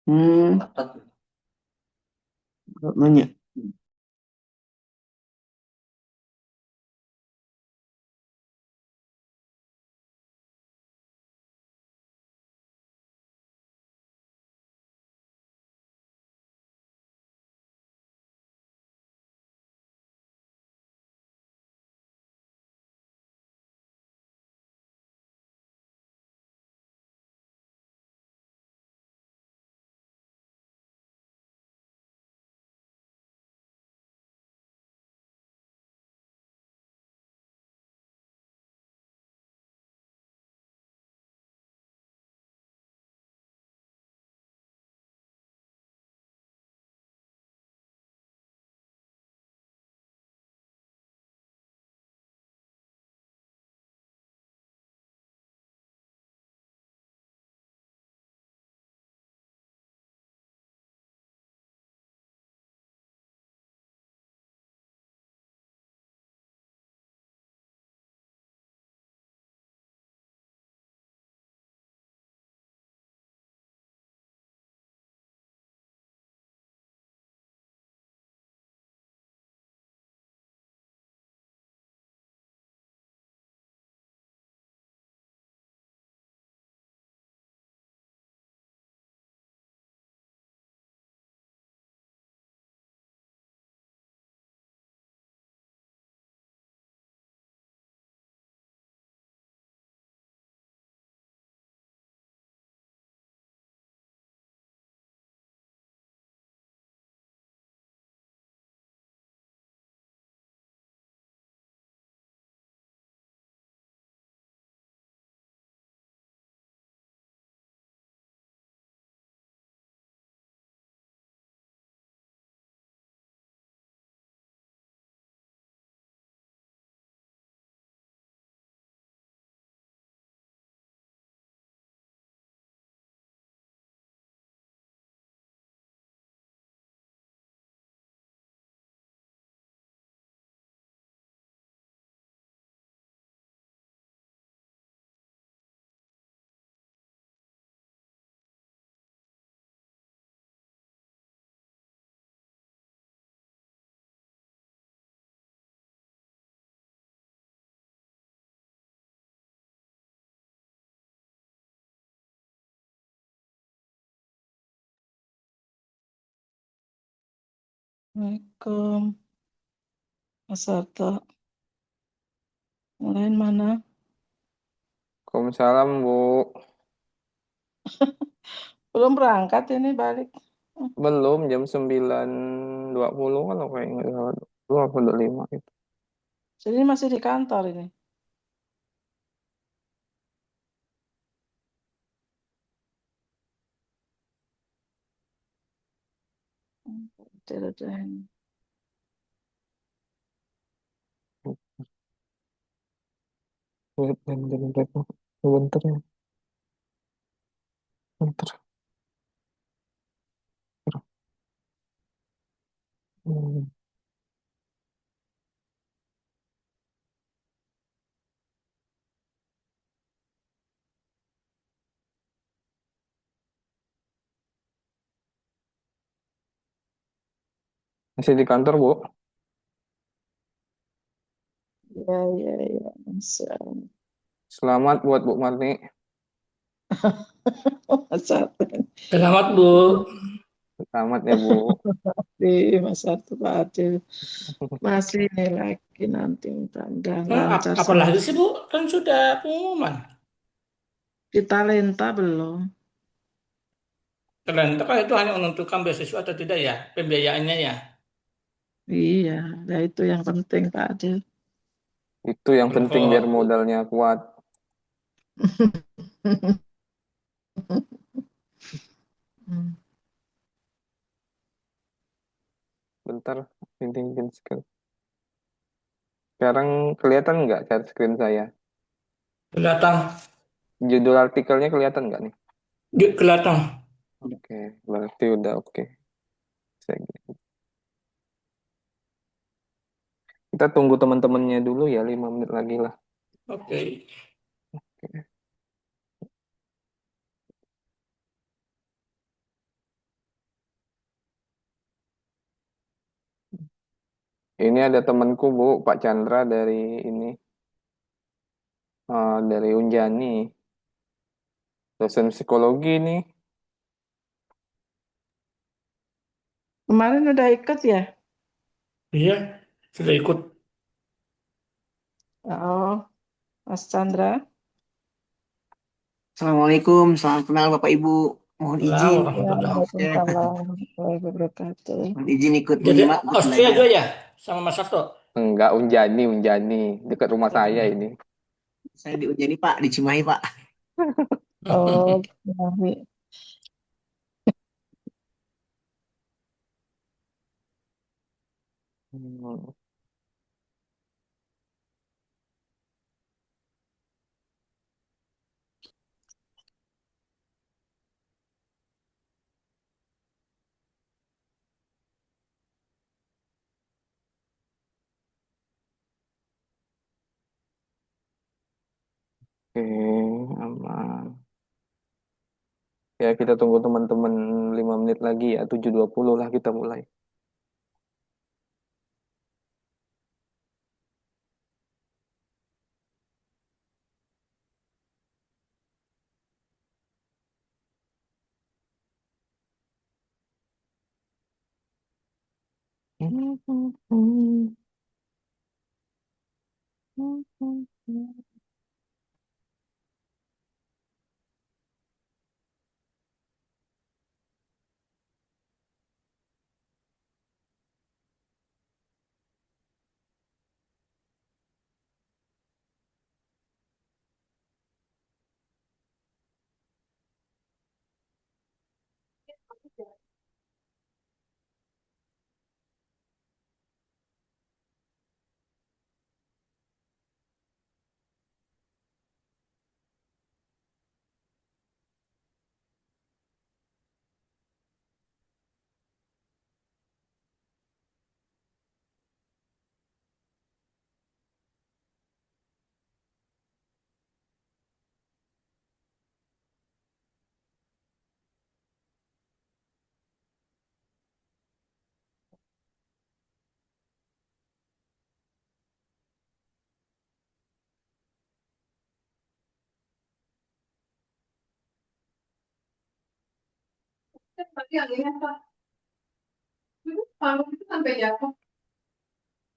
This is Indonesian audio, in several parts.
Hmm, nanya. Assalamualaikum, Mas Sarto. Yang lain mana? Waalaikumsalam, Bu. Belum berangkat ini balik. Belum jam 9.20 kalau kayak nggak salah. 2 atau 25 itu. Jadi masih di kantor ini. Udah. Bentar, bentar, bentar ya. Bentar. Hmm. Masih di kantor, Bu. Ya. Selamat buat Bu Marni. Mas Sarto. Selamat Bu. Selamat ya, Bu. Di Mas Sarto Pak Adil. Masih ini lagi nanti mudah-mudahan lancar semua. Apalagi sih Bu? Kan sudah pengumuman. Di Talenta belum. Ternyata kan itu hanya menentukan beasiswa atau tidak ya, pembiayaannya ya. Iya, nah itu yang penting Pak Adil. Itu yang Loh, penting biar kok modalnya kuat. Bentar, penting screen. Sekarang kelihatan nggak share screen saya? kelihatan, Judul artikelnya kelihatan nggak nih? kelihatan. Oke, berarti udah oke. Kita tunggu teman-temannya dulu ya, 5 menit lagi lah. Oke. Oke. Ini ada temanku Bu, Pak Chandra dari ini, dari Unjani, dosen psikologi nih. Kemarin udah ikut ya? Iya, sudah ikut. Oh, Mas Chandra. Assalamualaikum, salam kenal Bapak Ibu. Mohon Lah, izin, Ya, warahmatullah. maaf ya, Waalaikumsalam warahmatullahi wabarakatuh. mohon izin ikut Jadi menyimak dan Austria belajar. juga ya, sama Mas Sabto. Enggak, Unjani, dekat rumah Oh, saya sama. ini. Saya di Unjani Pak, di Cimahi Pak. Oh, Cimahi. Hmm. Oke, aman. Ya, kita tunggu teman-teman 5 menit lagi ya, 7.20 lah kita mulai.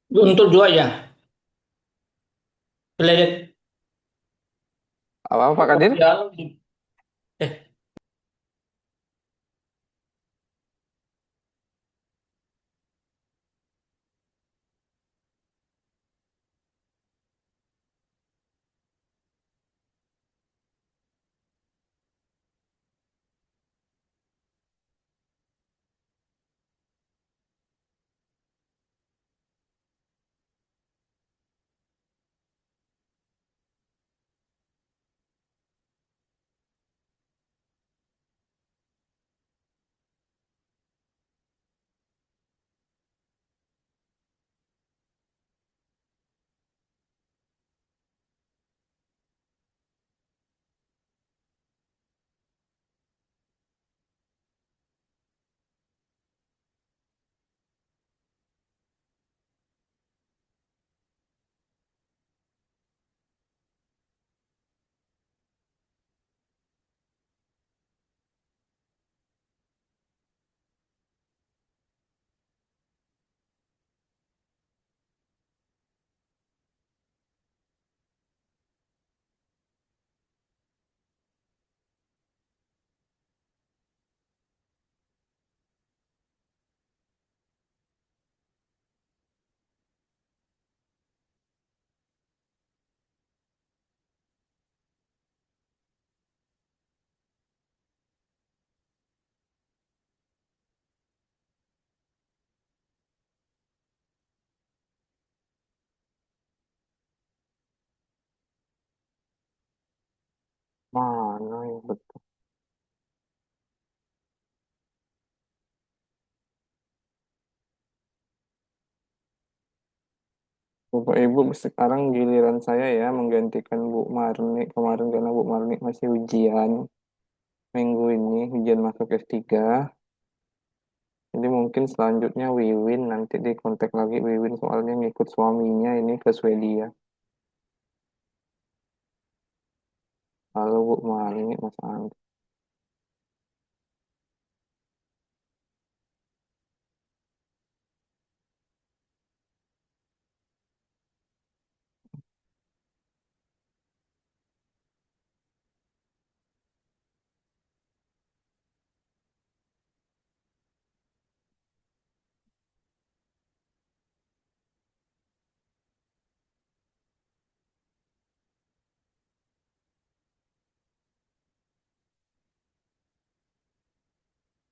Untuk dua ya, Peledet. Apa Pak Oh, Kadir? ya. Eh, Mana yang betul? Bapak Ibu, sekarang giliran saya ya menggantikan Bu Marni kemarin karena Bu Marni masih ujian minggu ini, ujian masuk S3. Jadi mungkin selanjutnya Wiwin, nanti di kontak lagi Wiwin soalnya ngikut suaminya ini ke Swedia. Halo Bu Mani, Mas Andi.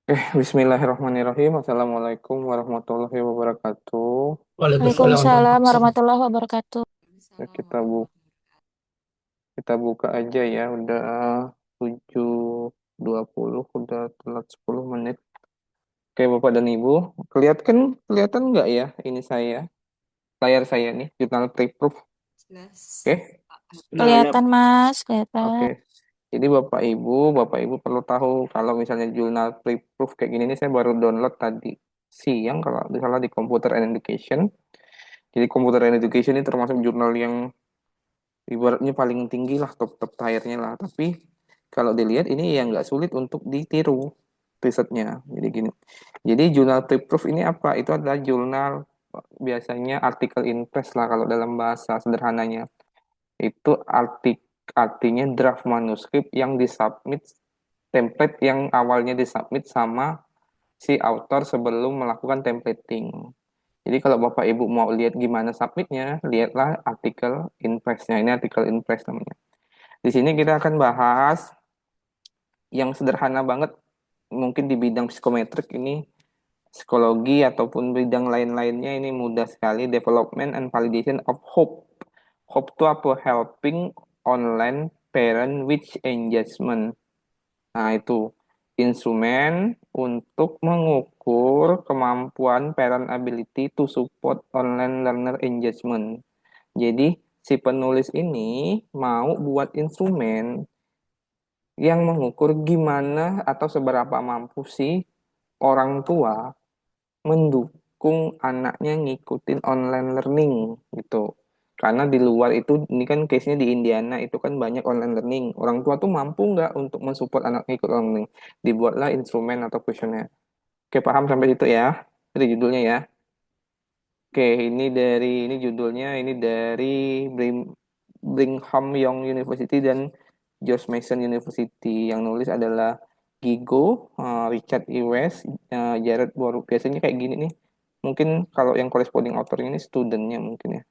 Bismillahirrahmanirrahim. Assalamualaikum warahmatullahi wabarakatuh. Waalaikumsalam Waalaikumsalam warahmatullahi wabarakatuh. warahmatullahi wabarakatuh. Ya, kita buka aja ya. Udah 7.20, udah telat 10 menit. Oke, Bapak dan Ibu, kelihatan nggak ya ini layar saya nih, jurnal pre-proof. Oke, Kelihatan Mas, oke. kelihatan. Jadi Bapak Ibu perlu tahu kalau misalnya jurnal pre-proof kayak gini nih saya baru download tadi siang kalau nggak salah di Computer and Education. Jadi Computer and Education ini termasuk jurnal yang ibaratnya paling tinggi lah, top tier-nya lah. Tapi kalau dilihat ini yang nggak sulit untuk ditiru risetnya. Jadi gini. Jadi jurnal pre-proof ini apa? Itu adalah jurnal biasanya artikel in press lah kalau dalam bahasa sederhananya. Itu artinya draft manuskrip yang disubmit, template yang awalnya disubmit sama si author sebelum melakukan templating. Jadi kalau Bapak Ibu mau lihat gimana submitnya, lihatlah artikel in press-nya. Ini artikel in press namanya. Di sini kita akan bahas yang sederhana banget, mungkin di bidang psikometrik ini, psikologi ataupun bidang lain-lainnya ini mudah sekali. Development and validation of hope. Hope itu apa? Helping online parent with engagement. Nah, itu instrumen untuk mengukur kemampuan parent ability to support online learner engagement. Jadi, si penulis ini mau buat instrumen yang mengukur gimana atau seberapa mampu si orang tua mendukung anaknya ngikutin online learning gitu. Karena di luar itu, ini kan case-nya di Indiana, itu kan banyak online learning. Orang tua tuh mampu nggak untuk mensupport anaknya ikut online learning. Dibuatlah instrumen atau kuesioner. Oke, paham sampai situ ya? Itu judulnya ya. Oke, ini judulnya ini dari Brigham Young University dan George Mason University. Yang nulis adalah Gigo, Richard E. West, Jared Boru. Biasanya kayak gini nih. Mungkin kalau yang corresponding author ini studentnya mungkin ya.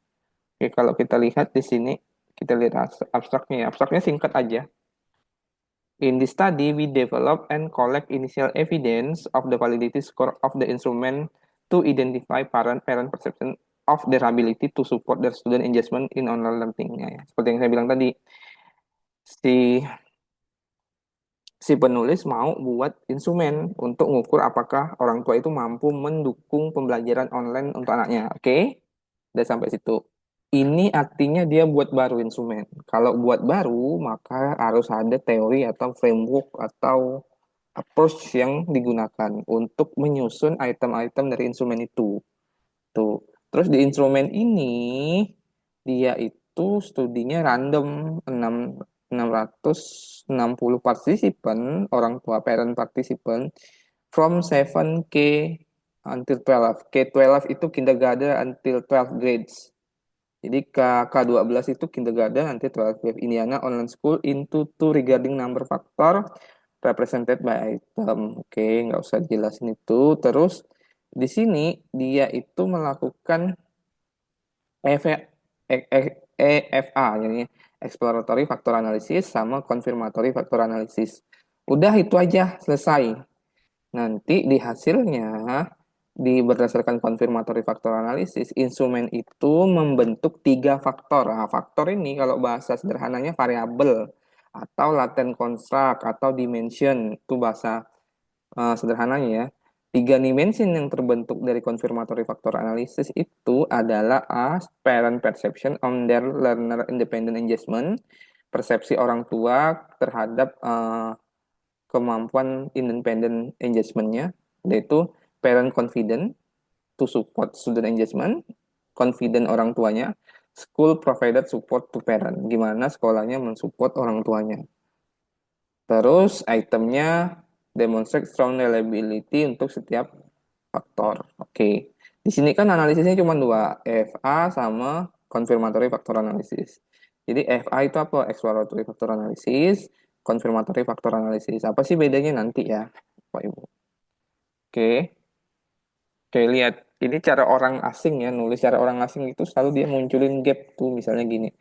Oke, kalau kita lihat di sini, kita lihat abstraknya ya. Abstraknya singkat aja. In this study, we develop and collect initial evidence of the validity score of the instrument to identify parent perception of their ability to support their student engagement in online learning. Ya. Seperti yang saya bilang tadi, si si penulis mau buat instrumen untuk mengukur apakah orang tua itu mampu mendukung pembelajaran online untuk anaknya. Oke? Udah sampai situ. Ini artinya dia buat baru instrumen. Kalau buat baru, maka harus ada teori atau framework atau approach yang digunakan untuk menyusun item-item dari instrumen itu. Tuh. Terus di instrumen ini, dia itu studinya random 660 partisipan, orang tua parent partisipan from 7K until 12. K12 itu kindergarten until 12 grades. Jadi K12 itu kindergarten until 12 grades. Indiana online school into two regarding number factor represented by item. Oke, nggak usah jelasin itu. Terus di sini dia itu melakukan EFA, jadi exploratory factor analysis sama confirmatory factor analysis. Udah itu aja, selesai. Nanti di hasilnya, berdasarkan confirmatory factor analysis, instrumen itu membentuk 3 faktor. Nah, faktor ini kalau bahasa sederhananya variabel atau latent construct atau dimension, itu bahasa sederhananya ya. 3 dimension yang terbentuk dari confirmatory factor analysis itu adalah parent perception on their learner independent engagement, persepsi orang tua terhadap kemampuan independent engagement-nya, yaitu parent confident to support student engagement, confident orang tuanya, school provided support to parent, gimana sekolahnya mensupport orang tuanya. Terus itemnya demonstrate strong reliability untuk setiap faktor. Oke. Di sini kan analisisnya cuma dua, FA sama confirmatory factor analysis. Jadi FA itu apa? Exploratory factor analysis, confirmatory factor analysis. Apa sih bedanya nanti ya, Pak Ibu? Oke. Oke, lihat. Ini cara orang asing ya, nulis cara orang asing itu selalu dia munculin gap tuh, misalnya gini.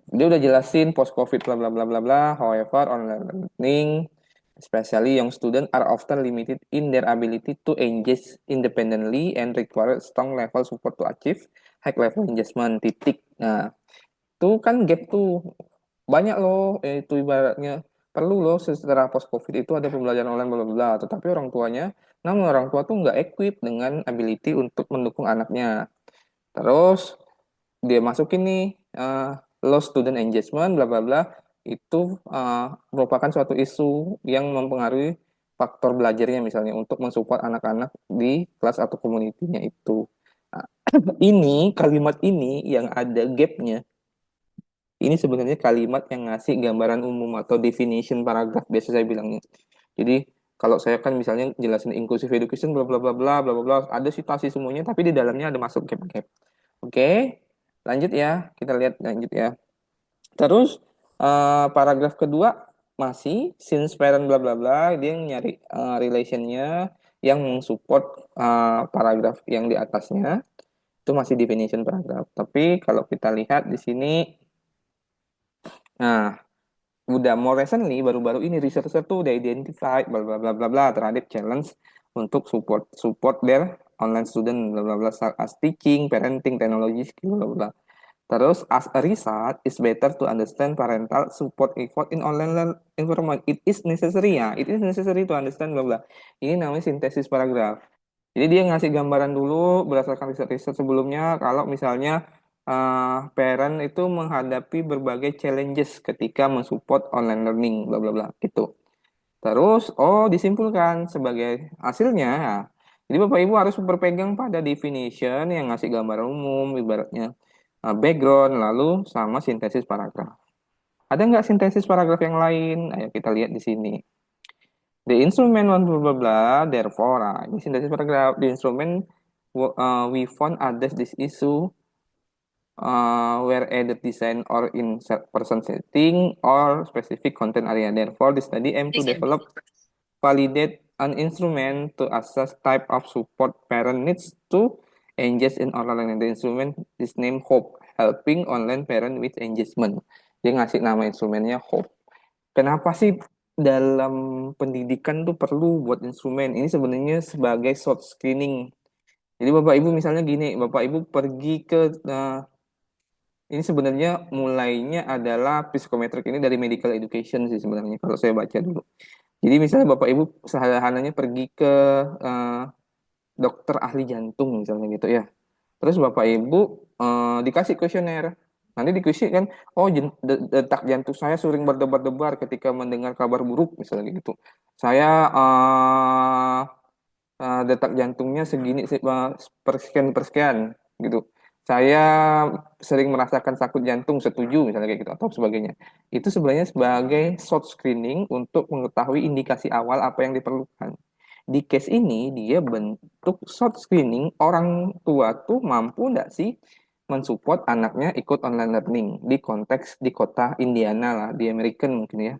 Dia udah jelasin post-COVID bla bla bla bla bla. However, online learning, especially young students, are often limited in their ability to engage independently and require strong level support to achieve high level engagement. Titik. Nah, itu kan gap tuh banyak loh. Itu ibaratnya perlu loh setelah post-COVID itu ada pembelajaran online bla bla bla. Tetapi orang tuanya, namun orang tua tuh nggak equip dengan ability untuk mendukung anaknya. Terus dia masukin nih low student engagement bla bla bla itu merupakan suatu isu yang mempengaruhi faktor belajarnya misalnya untuk mensupport anak-anak di kelas atau komunitinya itu. Nah, ini kalimat ini yang ada gapnya. Ini sebenarnya kalimat yang ngasih gambaran umum atau definition paragraf biasa saya bilangnya. Jadi kalau saya kan misalnya jelasin inclusive education bla bla bla bla bla bla ada citasi semuanya tapi di dalamnya ada masuk gap-gap. Oke, lanjut ya. Kita lihat lanjut ya. Terus paragraf kedua masih since parent bla bla bla dia nyari relationnya yang mensupport paragraf yang di atasnya itu masih definition paragraf. Tapi kalau kita lihat di sini, nah udah more recently baru-baru ini researcher tuh udah identify bla bla bla bla bla terhadap challenge untuk support their online student bla bla bla as teaching, parenting, technology skill bla bla. Terus, as a result, it's better to understand parental support effort in online environment. It is necessary ya. It is necessary to understand bla bla. Ini namanya sintesis paragraf. Jadi dia ngasih gambaran dulu berdasarkan riset-riset sebelumnya kalau misalnya parent itu menghadapi berbagai challenges ketika mensupport online learning bla bla bla gitu. Terus, disimpulkan sebagai hasilnya. Jadi Bapak Ibu harus berpegang pada definition yang ngasih gambaran umum, ibaratnya background, lalu sama sintesis paragraf. Ada nggak sintesis paragraf yang lain? Ayo kita lihat di sini. The instrument blah blah blah, therefore, ini sintesis paragraf. The instrument we found address this issue where either design or in person setting or specific content area. Therefore, the study aim to develop, validate an instrument to assess type of support parent needs to engage in online learning. The instrument is named Hope, helping online parent with engagement. Dia ngasih nama instrumennya Hope. Kenapa sih dalam pendidikan tuh perlu buat instrumen? Ini sebenarnya sebagai short screening. Jadi Bapak Ibu misalnya gini, Bapak Ibu pergi ke ini sebenarnya mulainya adalah psikometrik ini dari medical education sih sebenarnya kalau saya baca dulu. Jadi misalnya Bapak Ibu sederhananya pergi ke dokter ahli jantung misalnya gitu ya. Terus Bapak Ibu dikasih kuesioner. Nanti dikuisi kan, detak jantung saya sering berdebar-debar ketika mendengar kabar buruk misalnya gitu. Saya detak jantungnya segini per sekian gitu. Saya sering merasakan sakit jantung, setuju misalnya kayak gitu atau sebagainya. Itu sebenarnya sebagai short screening untuk mengetahui indikasi awal apa yang diperlukan. Di case ini dia bentuk short screening orang tua tuh mampu nggak sih mensupport anaknya ikut online learning di konteks di kota Indiana lah, di American mungkin ya.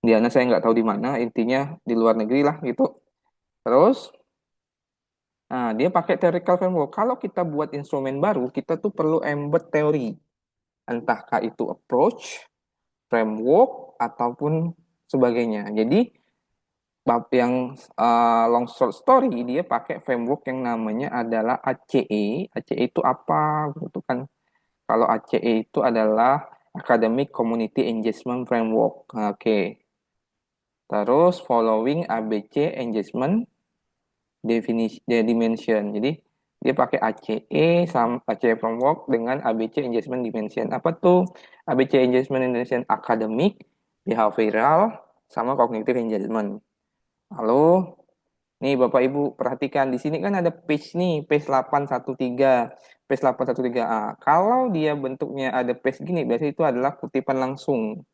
Indiana saya nggak tahu di mana, intinya di luar negeri lah gitu. Terus dia pakai theoretical framework. Kalau kita buat instrumen baru, kita tuh perlu embed teori. Entahkah itu approach, framework, ataupun sebagainya. Jadi, bab yang long short story, dia pakai framework yang namanya adalah ACE. ACE itu apa? Gitu kan. Kalau ACE itu adalah Academic Community Engagement Framework. Oke. Terus, following ABC Engagement dimension. Jadi dia pakai ACE sama ACE framework dengan ABC engagement dimension. Apa tuh? ABC engagement dimension akademik, behavioral, sama cognitive engagement. Lalu Nih Bapak Ibu perhatikan di sini kan ada page nih, page 813. Page 813. Kalau dia bentuknya ada page gini, biasanya itu adalah kutipan langsung.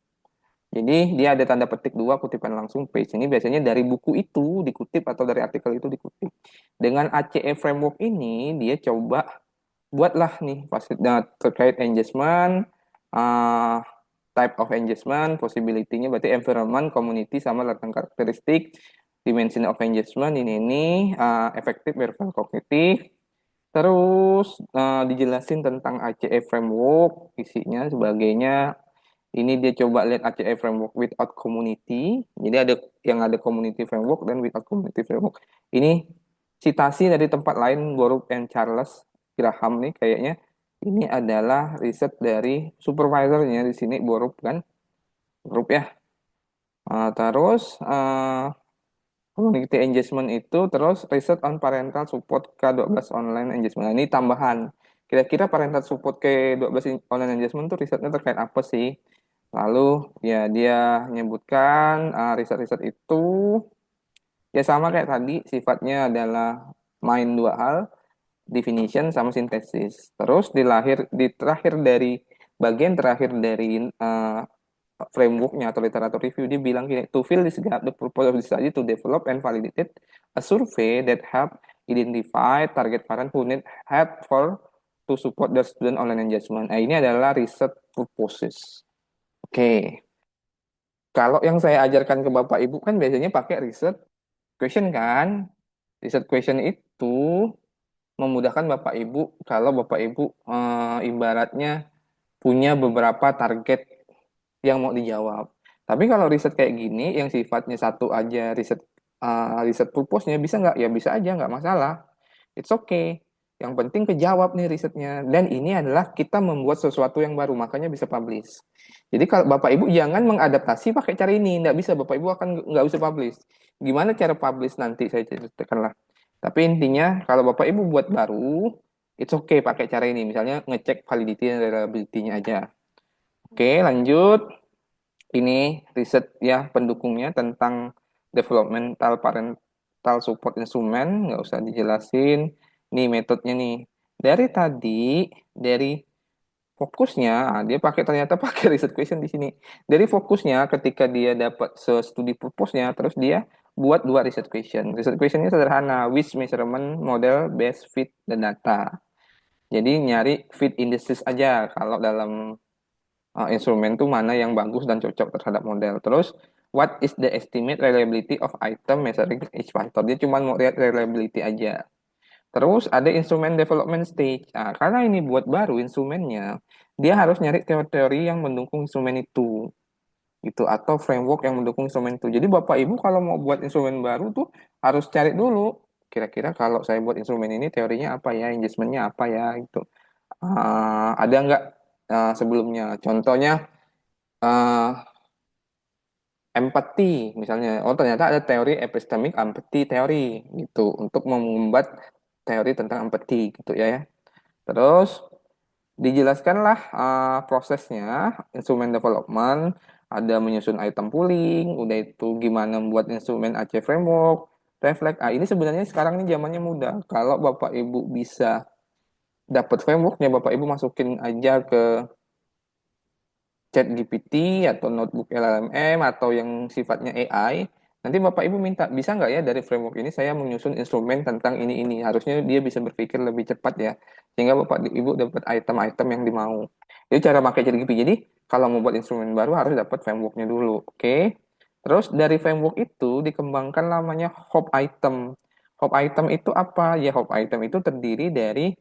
Jadi dia ada tanda petik 2 kutipan langsung page. Ini biasanya dari buku itu dikutip atau dari artikel itu dikutip. Dengan ACE framework ini dia coba buatlah nih terkait engagement, uh, type of engagement, possibility-nya berarti environment, community, sama tentang karakteristik, dimension of engagement, ini efektif, verbal, kognitif. Terus dijelasin tentang ACE framework, isinya, sebagainya. Ini dia coba lihat ACE framework without community. Jadi ada yang ada community framework dan without community framework. Ini citasi dari tempat lain, Borup and Charles Graham nih kayaknya. Ini adalah riset dari supervisornya di sini, Borup kan. Borup ya. Terus community engagement itu, terus riset on parental support K12 online engagement. Nah, ini tambahan. Kira-kira parental support K12 online engagement itu risetnya terkait apa sih? Lalu ya dia menyebutkan riset-riset itu ya sama kayak tadi, sifatnya adalah main dua hal, definition sama sintesis. Terus bagian terakhir dari frameworknya atau literatur review, dia bilang gini, to fill this gap, the purpose of this study to develop and validate a survey that help identify target parent who need help to support their student online engagement. Nah, ini adalah riset purposes. Oke. Kalau yang saya ajarkan ke Bapak Ibu kan biasanya pakai riset question kan. Riset question itu memudahkan Bapak Ibu kalau Bapak Ibu ibaratnya punya beberapa target yang mau dijawab. Tapi kalau riset kayak gini yang sifatnya satu aja riset purpose-nya bisa nggak? Ya bisa aja, nggak masalah. It's okay. Yang penting kejawab nih risetnya. Dan ini adalah kita membuat sesuatu yang baru, makanya bisa publish. Jadi kalau Bapak Ibu jangan mengadaptasi pakai cara ini. Nggak bisa, Bapak Ibu akan nggak bisa publish. Gimana cara publish nanti saya ceritakan lah. Tapi intinya kalau Bapak Ibu buat baru, it's okay pakai cara ini. Misalnya ngecek validity dan reliability-nya aja. Oke, lanjut. Ini riset ya pendukungnya tentang developmental parental support instrument, nggak usah dijelasin. Nih metodenya nih. Dari fokusnya, dia ternyata pakai riset question di sini. Dari fokusnya ketika dia dapat studi purpose-nya, terus dia buat 2 riset question. Riset questionnya sederhana, which measurement model best fit the data. Jadi nyari fit indices aja kalau dalam instrumen itu mana yang bagus dan cocok terhadap model. Terus, what is the estimate reliability of item measuring each factor? Dia cuma mau lihat reliability aja. Terus ada instrumen development stage. Nah, karena ini buat baru instrumennya, dia harus nyari teori-teori yang mendukung instrumen itu. Gitu, atau framework yang mendukung instrumen itu. Jadi Bapak Ibu kalau mau buat instrumen baru tuh harus cari dulu. Kira-kira kalau saya buat instrumen ini teorinya apa ya, engagementnya apa ya, gitu. Ada nggak sebelumnya? Contohnya empathy misalnya. Oh, ternyata ada teori epistemic empathy teori gitu untuk membuat teori tentang empathy gitu ya. Terus dijelaskanlah prosesnya instrumen development, ada menyusun item pooling, udah itu gimana membuat instrumen AC framework, reflect. Ini sebenarnya sekarang ini zamannya mudah. Kalau Bapak Ibu bisa dapat frameworknya, Bapak Ibu masukin aja ke ChatGPT atau notebook LLM atau yang sifatnya AI, nanti Bapak Ibu minta, bisa nggak ya dari framework ini saya menyusun instrumen tentang ini. Harusnya dia bisa berpikir lebih cepat ya, sehingga Bapak Ibu dapat item-item yang dimau. Itu cara pakai ChatGPT. Jadi, kalau mau buat instrumen baru harus dapat frameworknya dulu, oke? Terus dari framework itu dikembangkan namanya Hope Item. Hope Item itu apa? Ya, Hope Item itu terdiri dari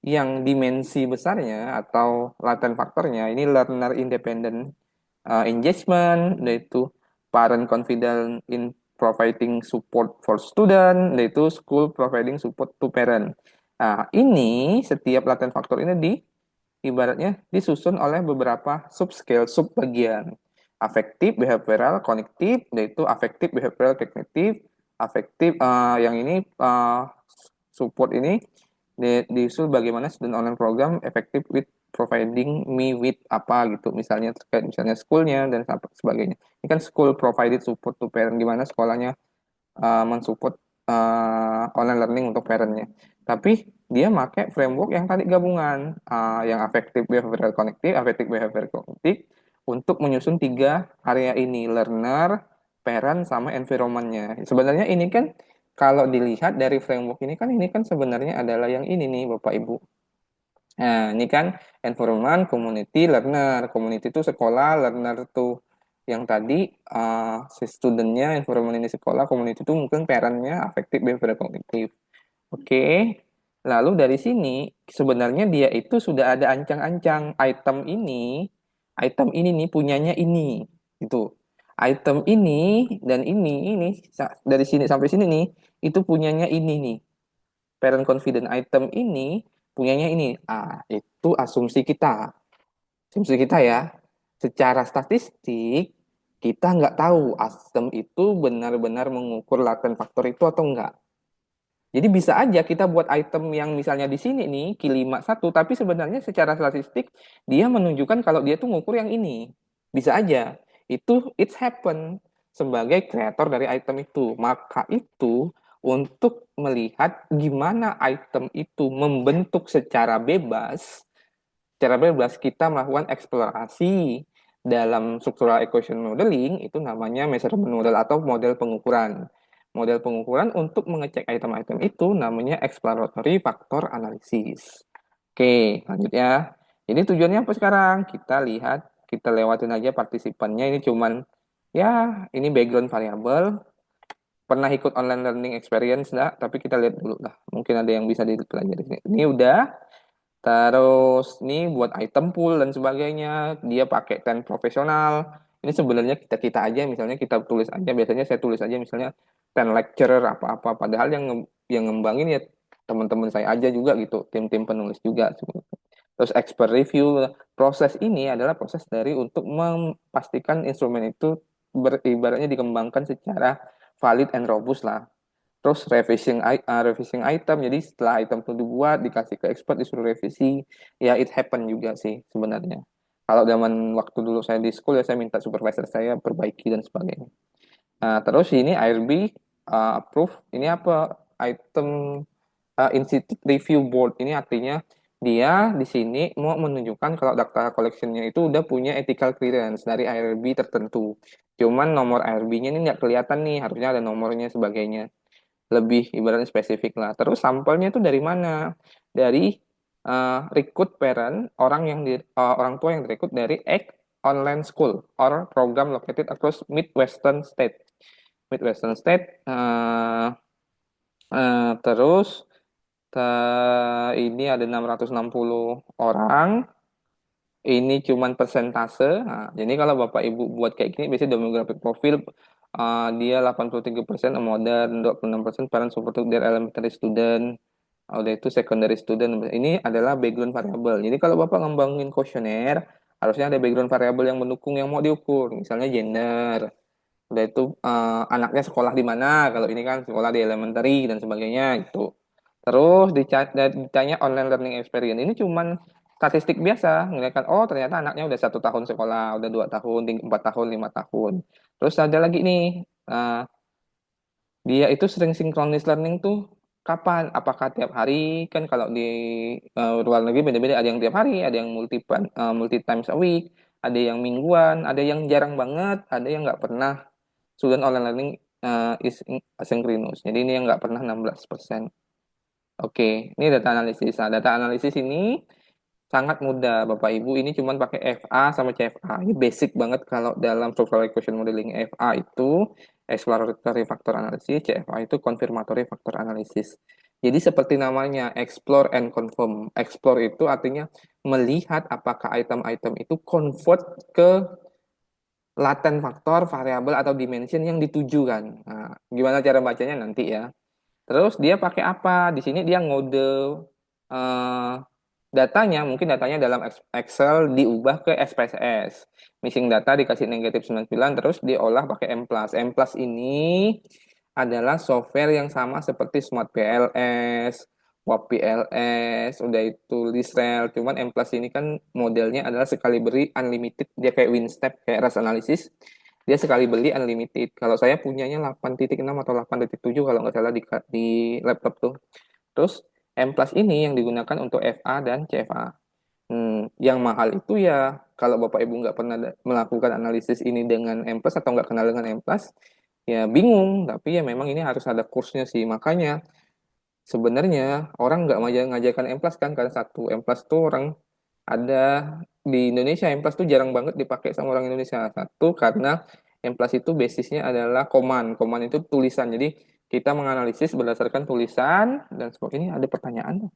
yang dimensi besarnya atau latent faktornya ini learner independent engagement, yaitu parent confident in providing support for student, yaitu school providing support to parent. Nah, ini setiap latent faktor ini ibaratnya disusun oleh beberapa subscale, subbagian. Afektif, behavioral, kognitif, yaitu afektif, behavioral, kognitif, afektif, yang ini support ini disusul bagaimana student online program efektif with providing me with apa gitu, misalnya terkait misalnya schoolnya dan sebagainya. Ini kan school provided support to parent, gimana sekolahnya mensupport online learning untuk parentnya. Tapi dia pakai framework yang tadi gabungan, yang affective behavioral cognitive, affective behavioral cognitive, untuk menyusun 3 area ini, learner, parent, sama environment-nya. Sebenarnya ini kan kalau dilihat dari framework ini kan sebenarnya adalah yang ini nih Bapak Ibu. Nah, ini kan environment, community, learner. Community itu sekolah, learner tuh yang tadi si studentnya, environment ini sekolah, community itu mungkin parentnya, affective behavioral cognitive. Oke. Lalu dari sini sebenarnya dia itu sudah ada ancang-ancang item ini nih punyanya ini itu. Item ini dan ini dari sini sampai sini nih itu punyanya ini nih. Parent confident item ini punyanya ini. Itu asumsi kita. Asumsi kita ya. Secara statistik kita nggak tahu item itu benar-benar mengukur latent faktor itu atau enggak. Jadi bisa aja kita buat item yang misalnya di sini nih, Q51, tapi sebenarnya secara statistik dia menunjukkan kalau dia tuh ngukur yang ini. Bisa aja. It's happen sebagai kreator dari item itu. Maka itu untuk melihat gimana item itu membentuk secara bebas kita melakukan eksplorasi dalam structural equation modeling, itu namanya measurement model atau model pengukuran. Model pengukuran untuk mengecek item-item itu namanya exploratory factor analysis. Oke, lanjut ya. Jadi tujuannya apa sekarang? Kita lewatin aja partisipannya. Ini cuman, ya, ini background variable. Pernah ikut online learning experience enggak? Tapi kita lihat dulu lah. Mungkin ada yang bisa dipelajari. Ini udah. Terus ini buat item pool dan sebagainya. Dia pakai ten profesional. Ini sebenarnya kita aja, misalnya kita tulis aja. Biasanya saya tulis aja misalnya ten lecturer apa-apa. Padahal yang ngembangin ya teman-teman saya aja juga gitu. Tim-tim penulis juga. Terus expert review. Proses ini adalah proses dari untuk memastikan instrumen itu ibaratnya dikembangkan secara valid and robust lah. Terus revising item, jadi setelah item itu dibuat, dikasih ke expert, disuruh revisi, ya it happen juga sih sebenarnya. Kalau zaman waktu dulu saya di school ya saya minta supervisor saya perbaiki dan sebagainya. Nah, terus ini IRB approve, ini apa? Item Institute Review Board, ini artinya dia di sini mau menunjukkan kalau data collection-nya itu udah punya ethical clearance dari IRB tertentu. Cuman nomor IRB-nya ini nggak kelihatan nih, harusnya ada nomornya sebagainya. Lebih ibaratnya spesifik lah. Terus sampelnya itu dari mana? Dari recruit parent, orang tua yang direkrut dari online school or program located across Midwestern State. Midwestern State. Terus ini ada 660 orang. Ini cuman persentase. Nah, jadi kalau Bapak Ibu buat kayak gini, biasanya demographic profile dia 83% modern, 26% parent support their elementary student, udah itu secondary student. Ini adalah background variable. Jadi kalau Bapak ngembangin kuesioner, harusnya ada background variable yang mendukung yang mau diukur, misalnya gender, udah itu anaknya sekolah di mana, kalau ini kan sekolah di elementary dan sebagainya itu. Terus ditanya online learning experience, ini cuman statistik biasa, ngeliatkan oh ternyata anaknya udah 1 tahun sekolah, udah 2 tahun, 4 tahun, 5 tahun. Terus ada lagi nih, dia itu sering synchronous learning tuh kapan? Apakah tiap hari? Kan kalau di luar negeri beda-beda, ada yang tiap hari, ada yang multi times a week, ada yang mingguan, ada yang jarang banget, ada yang nggak pernah. Student online learning is asynchronous. Jadi ini yang nggak pernah 16%. Oke, ini data analisis. Nah, data analisis ini sangat mudah, Bapak Ibu. Ini cuma pakai FA sama CFA. Ini basic banget kalau dalam structural equation modeling. FA itu exploratory factor analysis, CFA itu confirmatory factor analysis. Jadi seperti namanya, explore and confirm. Explore itu artinya melihat apakah item-item itu convert ke latent faktor, variabel, atau dimension yang dituju kan. Nah, gimana cara bacanya nanti ya. Terus dia pakai apa? Di sini dia ngode datanya, mungkin datanya dalam Excel diubah ke SPSS. Missing data dikasih negatif 99, terus diolah pakai M+. M+ ini adalah software yang sama seperti Smart PLS, WAP PLS, udah itu Lisrel. Cuman M+ ini kan modelnya adalah sekali beri unlimited, dia kayak WinStep, kayak RAS analysis. Dia sekali beli unlimited. Kalau saya punyanya 8.6 atau 8.7 kalau nggak salah di laptop tuh. Terus M Plus ini yang digunakan untuk FA dan CFA. Yang mahal itu ya kalau Bapak Ibu nggak pernah melakukan analisis ini dengan M Plus atau nggak kenal dengan M Plus, ya bingung. Tapi ya memang ini harus ada kursnya sih. Makanya sebenarnya orang nggak ngajarkan M Plus kan, karena satu M Plus tuh orang ada di Indonesia. M Plus tuh jarang banget dipakai sama orang Indonesia. Satu karena M Plus itu basisnya adalah command itu tulisan. Jadi kita menganalisis berdasarkan tulisan dan sebagainya. Ini ada pertanyaan.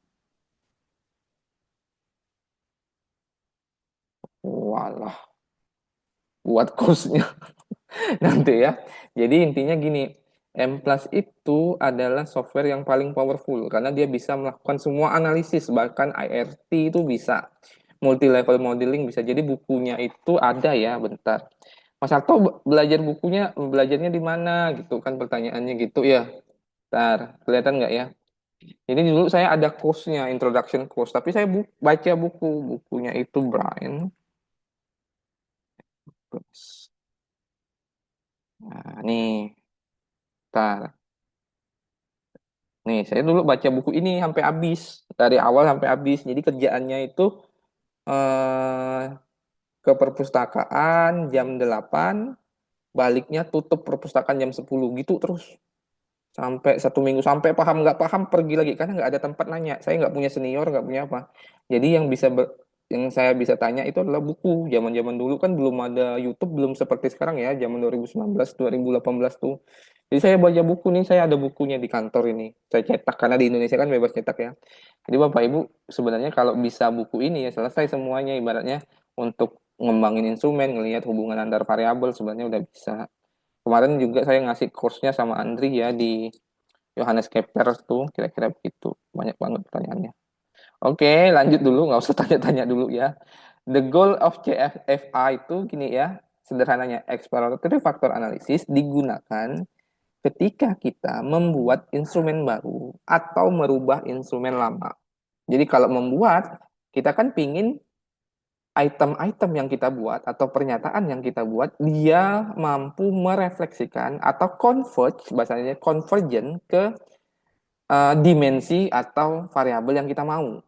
Walah, buat kursnya nanti ya. Jadi intinya gini, M Plus itu adalah software yang paling powerful karena dia bisa melakukan semua analisis, bahkan IRT itu bisa, multi level modeling bisa. Jadi bukunya itu ada ya, bentar. Mas Arto belajarnya di mana gitu kan pertanyaannya gitu ya. Bentar, kelihatan nggak ya? Jadi dulu saya ada kursnya, introduction course, tapi saya baca bukunya itu Brian. Nah, nih, bentar. Nih, saya dulu baca buku ini sampai habis, dari awal sampai habis. Jadi kerjaannya itu eh, ke perpustakaan jam 8, baliknya tutup perpustakaan jam 10 gitu terus. Sampai 1 minggu, sampai paham nggak paham pergi lagi karena nggak ada tempat nanya. Saya nggak punya senior, nggak punya apa. Jadi yang saya bisa tanya itu adalah buku. Zaman-zaman dulu kan belum ada YouTube, belum seperti sekarang ya. Zaman 2019, 2018 tuh. Jadi saya baca buku nih, saya ada bukunya di kantor ini. Saya cetak karena di Indonesia kan bebas cetak ya. Jadi Bapak Ibu sebenarnya kalau bisa buku ini ya selesai semuanya, ibaratnya untuk ngembangin instrumen, ngelihat hubungan antar variabel sebenarnya udah bisa. Kemarin juga saya ngasih course-nya sama Andri ya di Johannes Kepler tuh, kira-kira begitu. Banyak banget pertanyaannya. Oke, lanjut dulu, nggak usah tanya-tanya dulu ya. The goal of CFA itu gini ya, sederhananya exploratory factor analysis digunakan ketika kita membuat instrumen baru atau merubah instrumen lama. Jadi kalau membuat, kita kan pingin item-item yang kita buat atau pernyataan yang kita buat, dia mampu merefleksikan atau converge, bahasanya convergent ke dimensi atau variabel yang kita mau.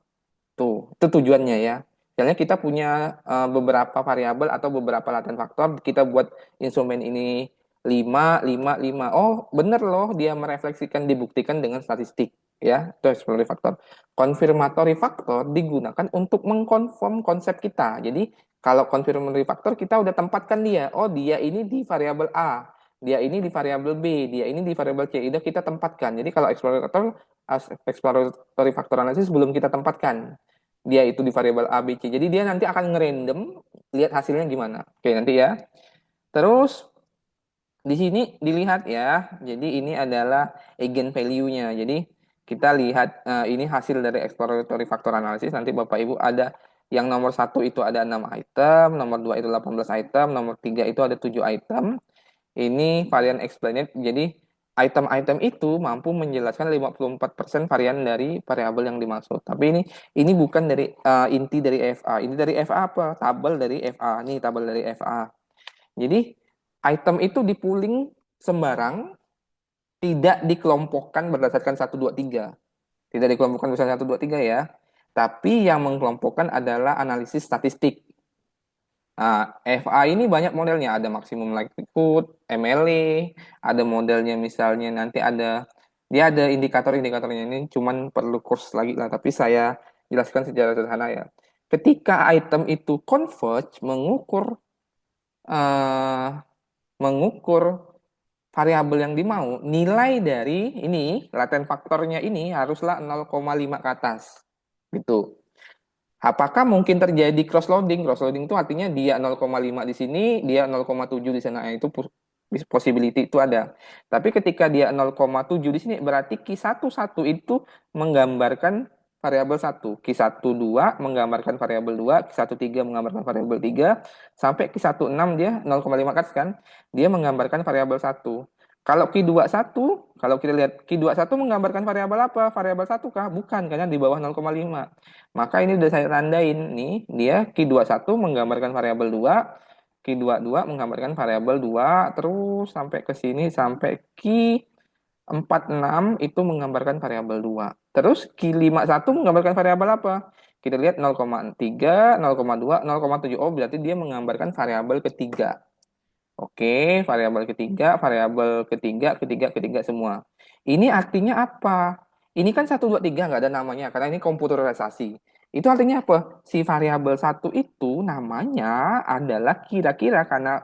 Tuh, itu tujuannya ya. Misalnya kita punya beberapa variabel atau beberapa latent faktor, kita buat instrumen ini 5, 5, 5. Oh, bener loh, dia merefleksikan, dibuktikan dengan statistik. Ya, itu exploratory factor. Confirmatory factor digunakan untuk mengkonfirm konsep kita. Jadi, kalau confirmatory factor kita udah tempatkan dia. Oh, dia ini di variabel A, dia ini di variabel B, dia ini di variabel C. Udah kita tempatkan. Jadi, kalau exploratory factor analysis belum kita tempatkan dia itu di variabel A, B, C. Jadi dia nanti akan ngerandom, lihat hasilnya gimana. Oke, nanti ya. Terus di sini dilihat ya. Jadi ini adalah eigen value-nya. Jadi kita lihat ini hasil dari exploratory factor analysis. Nanti Bapak Ibu ada yang nomor 1 itu ada 6 item, nomor 2 itu 18 item, nomor 3 itu ada 7 item. Ini varian explained. Jadi item-item itu mampu menjelaskan 54% varian dari variabel yang dimaksud. Tapi ini bukan dari inti dari FA. Ini dari FA apa? Tabel dari FA. Ini tabel dari FA. Jadi item itu dipooling sembarang, tidak dikelompokkan berdasarkan 1, 2, 3. Tidak dikelompokkan berdasarkan 1, 2, 3 ya. Tapi yang mengkelompokkan adalah analisis statistik. Nah, FA ini banyak modelnya, ada maksimum likelihood, MLE, ada modelnya misalnya nanti dia ada indikator-indikatornya, ini cuman perlu kurs lagi lah, tapi saya jelaskan secara sederhana ya. Ketika item itu converge mengukur variabel yang dimau, nilai dari ini latent faktornya ini haruslah 0,5 ke atas. Gitu. Apakah mungkin terjadi cross loading? Cross loading itu artinya dia 0,5 di sini, dia 0,7 di sana. Itu possibility itu ada. Tapi ketika dia 0,7 di sini, berarti Q11 itu menggambarkan variabel 1. Q12 menggambarkan variabel 2, Q13 menggambarkan variabel 3, sampai Q16 dia 0,5 kan kan? Dia menggambarkan variabel 1. Kalau Q21, kalau kita lihat Q21 menggambarkan variabel apa? Variabel 1 kah? Bukan, karena di bawah 0,5. Maka ini udah saya tandain nih, dia Q21 menggambarkan variabel 2, Q22 menggambarkan variabel 2, terus sampai ke sini sampai Q46 itu menggambarkan variabel 2. Terus Q51 menggambarkan variabel apa? Kita lihat 0,3, 0,2, 0,7. Oh, berarti dia menggambarkan variabel ketiga. Oke, variabel ketiga, ketiga semua. Ini artinya apa? Ini kan 1, 2, 3 nggak ada namanya, karena ini komputerisasi. Itu artinya apa? Si variabel 1 itu namanya adalah kira-kira karena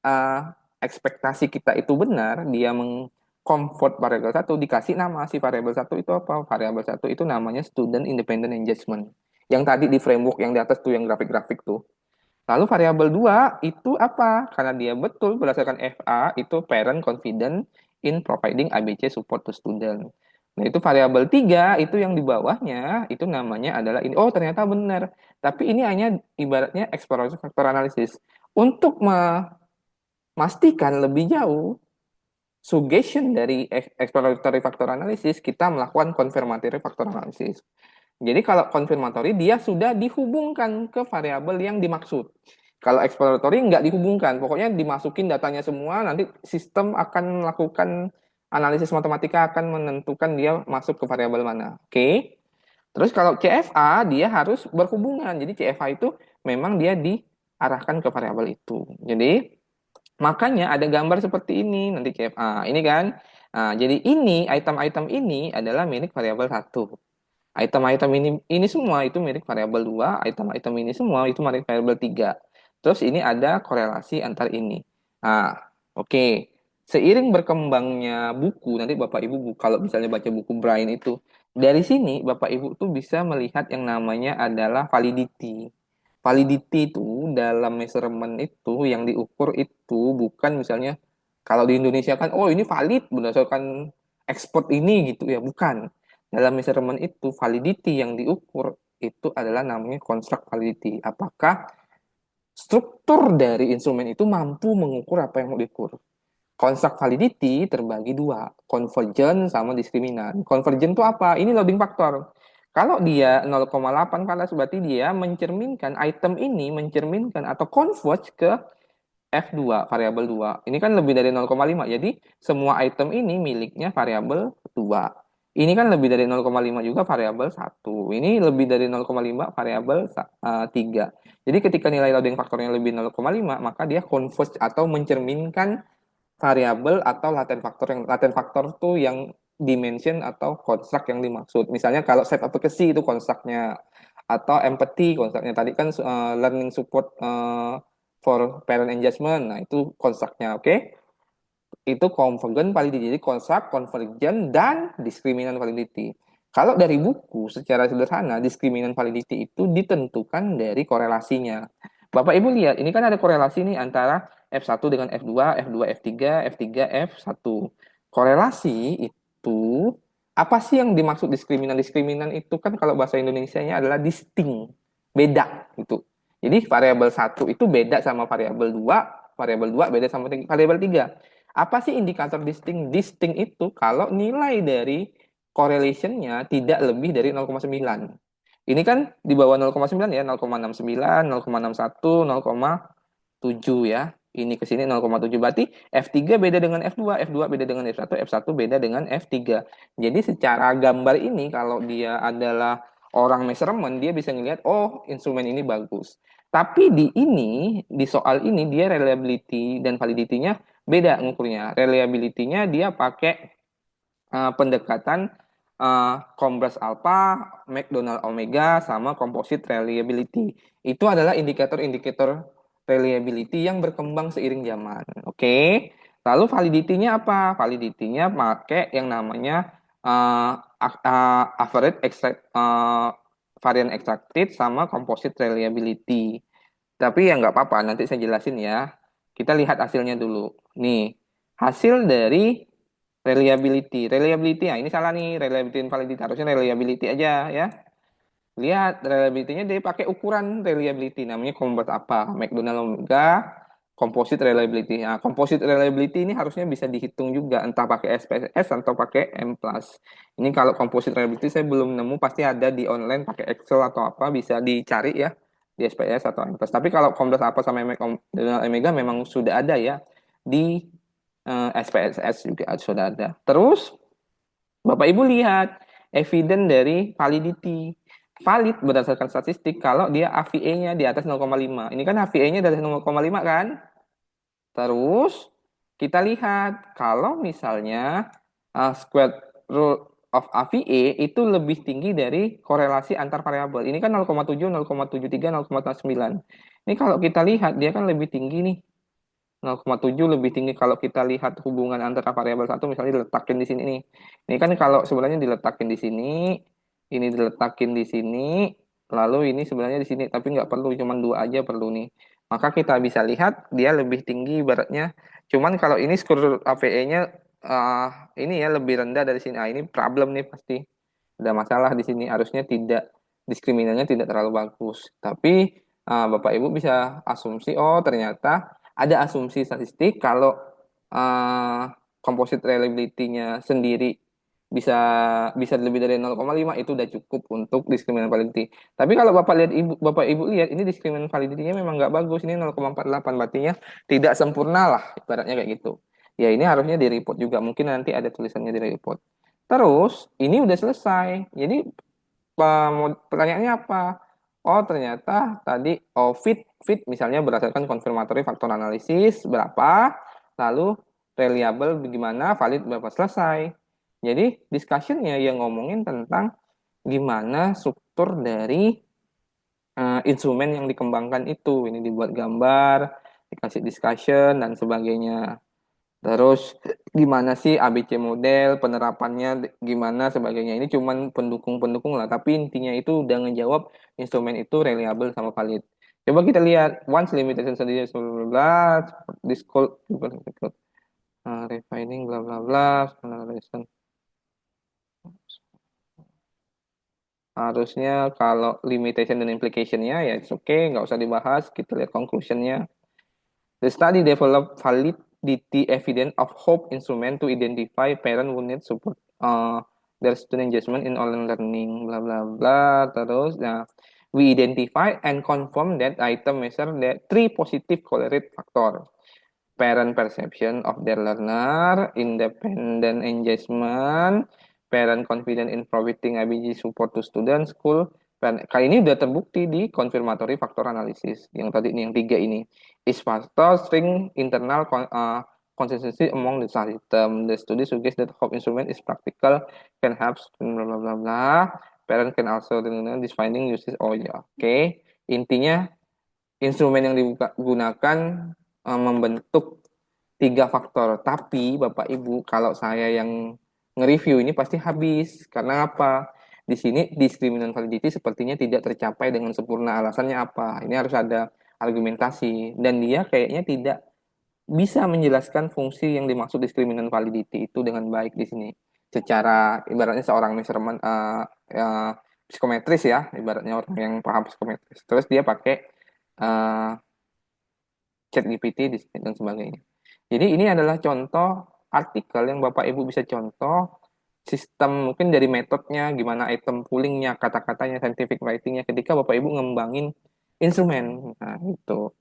eh, ekspektasi kita itu benar, dia mengconvert variabel 1, dikasih nama si variabel 1 itu apa? Variabel 1 itu namanya student independent engagement. Yang tadi di framework yang di atas tuh, yang grafik-grafik tuh. Lalu variabel 2 itu apa? Karena dia betul berdasarkan FA itu parent confident in providing ABC support to student. Nah, itu variabel 3 itu yang di bawahnya itu namanya adalah ini. Oh, ternyata benar. Tapi ini hanya ibaratnya exploratory factor analysis. Untuk memastikan lebih jauh suggestion dari exploratory factor analysis, kita melakukan confirmatory factor analysis. Jadi kalau confirmatory dia sudah dihubungkan ke variabel yang dimaksud. Kalau exploratory nggak dihubungkan, pokoknya dimasukin datanya semua, nanti sistem akan melakukan analisis matematika akan menentukan dia masuk ke variabel mana. Oke. Terus kalau CFA dia harus berhubungan. Jadi CFA itu memang dia diarahkan ke variabel itu. Jadi makanya ada gambar seperti ini nanti CFA. Ini kan. Nah, jadi ini item-item ini adalah milik variabel 1. Item-item ini semua itu milik variabel 2, item-item ini semua itu milik variabel 3. Terus ini ada korelasi antar ini. Nah, oke. Seiring berkembangnya buku, nanti Bapak Ibu kalau misalnya baca buku Brain itu, dari sini Bapak Ibu tuh bisa melihat yang namanya adalah validity. Validity itu dalam measurement itu yang diukur itu bukan misalnya kalau di Indonesia kan, oh ini valid berdasarkan ekspor ini gitu ya, bukan. Dalam measurement itu, validity yang diukur itu adalah namanya construct validity. Apakah struktur dari instrumen itu mampu mengukur apa yang mau diukur? Construct validity terbagi dua, convergent sama diskriminan. Convergent itu apa? Ini loading factor. Kalau dia 0,8 falas berarti dia mencerminkan item ini mencerminkan atau converge ke F2, variabel 2. Ini kan lebih dari 0,5. Jadi semua item ini miliknya variabel 2. Ini kan lebih dari 0,5 juga variabel 1. Ini lebih dari 0,5 variabel 3. Jadi ketika nilai loading faktornya lebih 0,5, maka dia converge atau mencerminkan variabel atau latent faktor. Yang latent faktor tuh yang dimension atau construct yang dimaksud. Misalnya kalau set efficacy itu construct-nya, atau empathy construct-nya. Tadi kan learning support for parent engagement. Nah, itu construct-nya, oke? Itu convergent validity. Jadi construct, convergent, dan discriminant validity. Kalau dari buku, secara sederhana, discriminant validity itu ditentukan dari korelasinya. Bapak Ibu lihat, ini kan ada korelasi nih antara F1 dengan F2, F2, F3, F3, F1. Korelasi itu, apa sih yang dimaksud diskriminan? Diskriminan itu kan kalau bahasa Indonesianya adalah distinct, beda gitu. Jadi variabel 1 itu beda sama variabel 2 beda sama variabel 3. Apa sih indikator distinct? Distinct itu kalau nilai dari correlation-nya tidak lebih dari 0,9. Ini kan di bawah 0,9 ya, 0,69, 0,61, 0,7 ya. Ini ke sini 0,7 berarti F3 beda dengan F2, F2 beda dengan F1, F1 beda dengan F3. Jadi secara gambar ini kalau dia adalah orang measurement, dia bisa ngelihat oh instrumen ini bagus. Tapi di soal ini dia reliability dan validity-nya beda ngukurnya. Reliability-nya dia pakai pendekatan Combras alpha, McDonald omega, sama composite reliability. Itu adalah indikator-indikator reliability yang berkembang seiring zaman. Oke. Lalu validity-nya apa? Validity-nya pakai yang namanya average variant extracted sama composite reliability. Tapi ya nggak apa-apa, nanti saya jelasin ya. Kita lihat hasilnya dulu. Nih, hasil dari reliability. Reliability, ya ini salah nih, reliability dan validity. Harusnya reliability aja ya. Lihat, reliability-nya dia pakai ukuran reliability. Namanya convert apa? McDonald omega, composite reliability. Nah, composite reliability ini harusnya bisa dihitung juga. Entah pakai SPSS atau pakai M+. Ini kalau composite reliability saya belum nemu, pasti ada di online pakai Excel atau apa, bisa dicari ya. di SPS atau M+. Tapi kalau Komdas apa sama Omega memang sudah ada ya di SPSS juga sudah ada. Terus Bapak Ibu lihat evidence dari validity. Valid berdasarkan statistik kalau dia AVA-nya di atas 0,5. Ini kan AVA-nya di atas 0,5 kan? Terus kita lihat kalau misalnya square root of AVA itu lebih tinggi dari korelasi antar variabel. Ini kan 0,7, 0,73, 0,9. Ini kalau kita lihat dia kan lebih tinggi nih. 0,7 lebih tinggi kalau kita lihat hubungan antara variabel satu misalnya diletakin di sini nih. Ini kan kalau sebenarnya diletakin di sini, ini diletakin di sini, lalu ini sebenarnya di sini, tapi nggak perlu, cuma dua aja perlu nih. Maka kita bisa lihat dia lebih tinggi ibaratnya. Cuman kalau ini square root AVE-nya ini ya lebih rendah dari sini. Ini problem nih pasti. Ada masalah di sini. Harusnya tidak diskriminannya tidak terlalu bagus. Tapi Bapak Ibu bisa asumsi oh ternyata ada asumsi statistik kalau composite reliability-nya sendiri bisa bisa lebih dari 0,5 itu udah cukup untuk discriminant validity. Tapi kalau Bapak Ibu lihat ini discriminant validity-nya memang nggak bagus. Ini 0,48 berarti tidak sempurna lah ibaratnya kayak gitu. Ya ini harusnya di report juga. Mungkin nanti ada tulisannya di report. Terus ini udah selesai. Jadi pertanyaannya apa? Oh ternyata tadi fit misalnya berdasarkan confirmatory factor analysis berapa, lalu reliable bagaimana, valid berapa selesai. Jadi discussionnya yang ngomongin tentang gimana struktur dari instrumen yang dikembangkan itu. Ini dibuat gambar, dikasih discussion dan sebagainya. Terus gimana sih ABC model, penerapannya gimana sebagainya. Ini cuman pendukung-pendukung lah, tapi intinya itu udah ngejawab instrumen itu reliable sama valid. Coba kita lihat once limitation sendiri bla bla this called refining bla bla bla harusnya kalau limitation dan implication-nya ya it's okay, nggak usah dibahas. Kita lihat conclusion-nya. The study developed validity evidence of hope instrument to identify parent who need support their student engagement in online learning, bla bla bla. Terus, nah, we identify and confirm that item measure that three positive correlate factor: parent perception of their learner, independent engagement, parent confident in providing IBG support to student, school. Kali ini udah terbukti di confirmatory factor analysis. Yang tadi nih, yang tiga ini. Is factor string internal consistency among the system. The study suggests that hope instrument is practical, can help bla bla bla bla. Parent can also this finding uses oh ya. Oke. Intinya instrumen yang digunakan membentuk tiga faktor. Tapi Bapak Ibu, kalau saya yang nge-review ini pasti habis. Karena apa? Di sini discriminant validity sepertinya tidak tercapai dengan sempurna. Alasannya apa? Ini harus ada argumentasi. Dan dia kayaknya tidak bisa menjelaskan fungsi yang dimaksud discriminant validity itu dengan baik di sini. Secara ibaratnya seorang measurement psikometris ya, ibaratnya orang yang paham psikometris. Terus dia pakai ChatGPT dan sebagainya. Jadi ini adalah contoh artikel yang Bapak Ibu bisa contoh sistem mungkin dari metodenya, gimana item poolingnya, kata-katanya, scientific writingnya ketika Bapak Ibu ngembangin instrumen. Nah, itu.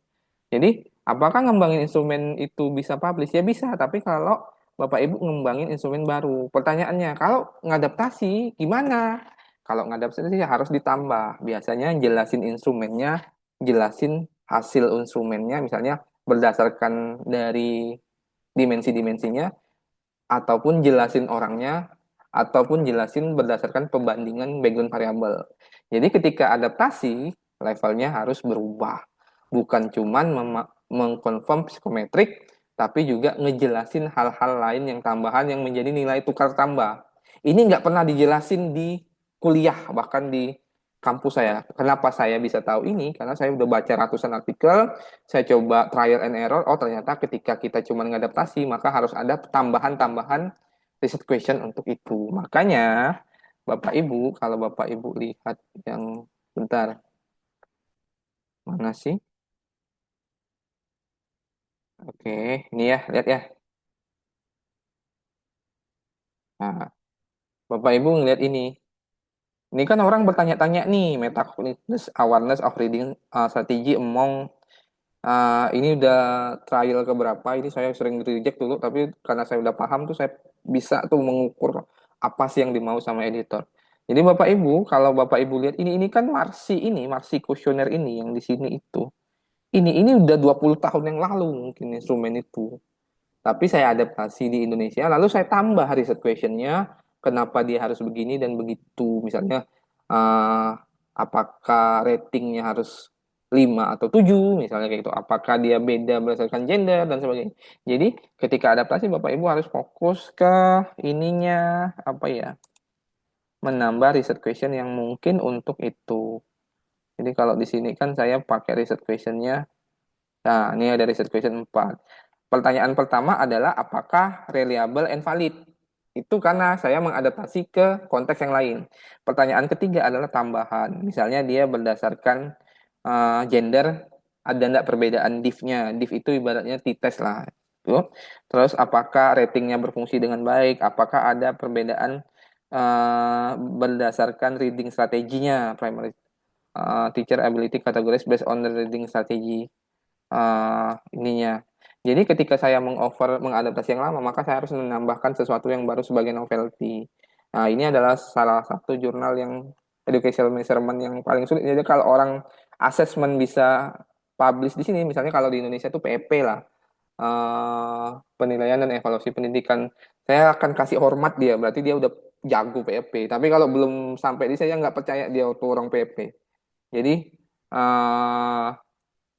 Jadi, apakah ngembangin instrumen itu bisa publish? Ya bisa, tapi kalau Bapak Ibu ngembangin instrumen baru. Pertanyaannya, kalau ngadaptasi gimana? Kalau ngadaptasi harus ditambah. Biasanya jelasin instrumennya, jelasin hasil instrumennya, misalnya berdasarkan dari dimensi-dimensinya, ataupun jelasin orangnya, ataupun jelasin berdasarkan pembandingan background variabel. Jadi ketika adaptasi, levelnya harus berubah. Bukan cuman mengkonfirm psikometrik, tapi juga ngejelasin hal-hal lain yang tambahan yang menjadi nilai tukar tambah. Ini nggak pernah dijelasin di kuliah, bahkan di kampus saya. Kenapa saya bisa tahu ini? Karena saya udah baca ratusan artikel, saya coba trial and error. Oh ternyata ketika kita cuma ngadaptasi, maka harus ada tambahan-tambahan riset question untuk itu. Makanya, Bapak Ibu, kalau Bapak Ibu lihat yang bentar, mana sih? Oke, ini ya, lihat ya. Nah, Bapak Ibu ngelihat ini. Ini kan orang bertanya-tanya nih, metacognitive awareness of reading strategy among ini udah trial keberapa, ini saya sering reject dulu, tapi karena saya udah paham tuh saya bisa tuh mengukur apa sih yang dimau sama editor. Jadi Bapak Ibu, kalau Bapak Ibu lihat ini kan Marsi kuesioner ini yang di sini itu. Ini udah 20 tahun yang lalu mungkin instrumen itu. Tapi saya adaptasi di Indonesia, lalu saya tambah riset questionnya, kenapa dia harus begini dan begitu. Misalnya, apakah ratingnya harus 5 atau 7, misalnya kayak gitu. Apakah dia beda berdasarkan gender, dan sebagainya. Jadi, ketika adaptasi, Bapak Ibu harus fokus ke ininya, apa ya, menambah riset question yang mungkin untuk itu. Jadi, kalau di sini kan saya pakai riset questionnya. Nah, ini ada riset question 4. Pertanyaan pertama adalah apakah reliable and valid? Itu karena saya mengadaptasi ke konteks yang lain. Pertanyaan ketiga adalah tambahan. Misalnya dia berdasarkan gender, ada enggak perbedaan div-nya? Div itu ibaratnya t-test lah. Tuh. Terus apakah ratingnya berfungsi dengan baik? Apakah ada perbedaan berdasarkan reading strateginya? Primary teacher ability categories based on the reading strategy. Ininya. Jadi ketika saya mengadaptasi yang lama, maka saya harus menambahkan sesuatu yang baru sebagai novelty. Nah, ini adalah salah satu jurnal yang educational measurement yang paling sulit. Jadi kalau orang assessment bisa publish di sini, misalnya kalau di Indonesia itu PEP lah, penilaian dan evaluasi pendidikan. Saya akan kasih hormat dia, berarti dia udah jago PEP. Tapi kalau belum sampai di saya nggak percaya dia tuh orang PEP. Jadi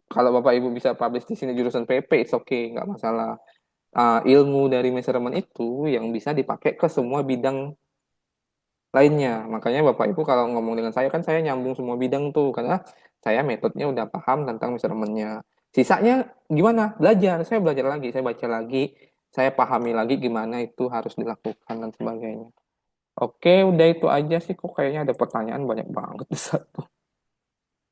kalau Bapak Ibu bisa publish di sini jurusan PP, it's okay, nggak masalah. Ilmu dari measurement itu yang bisa dipakai ke semua bidang lainnya. Makanya Bapak Ibu kalau ngomong dengan saya, kan saya nyambung semua bidang tuh, karena saya metodenya udah paham tentang measurement-nya. Sisanya gimana? Belajar. Saya belajar lagi, saya baca lagi, saya pahami lagi gimana itu harus dilakukan dan sebagainya. Oke, udah itu aja sih. Kok kayaknya ada pertanyaan banyak banget di satu.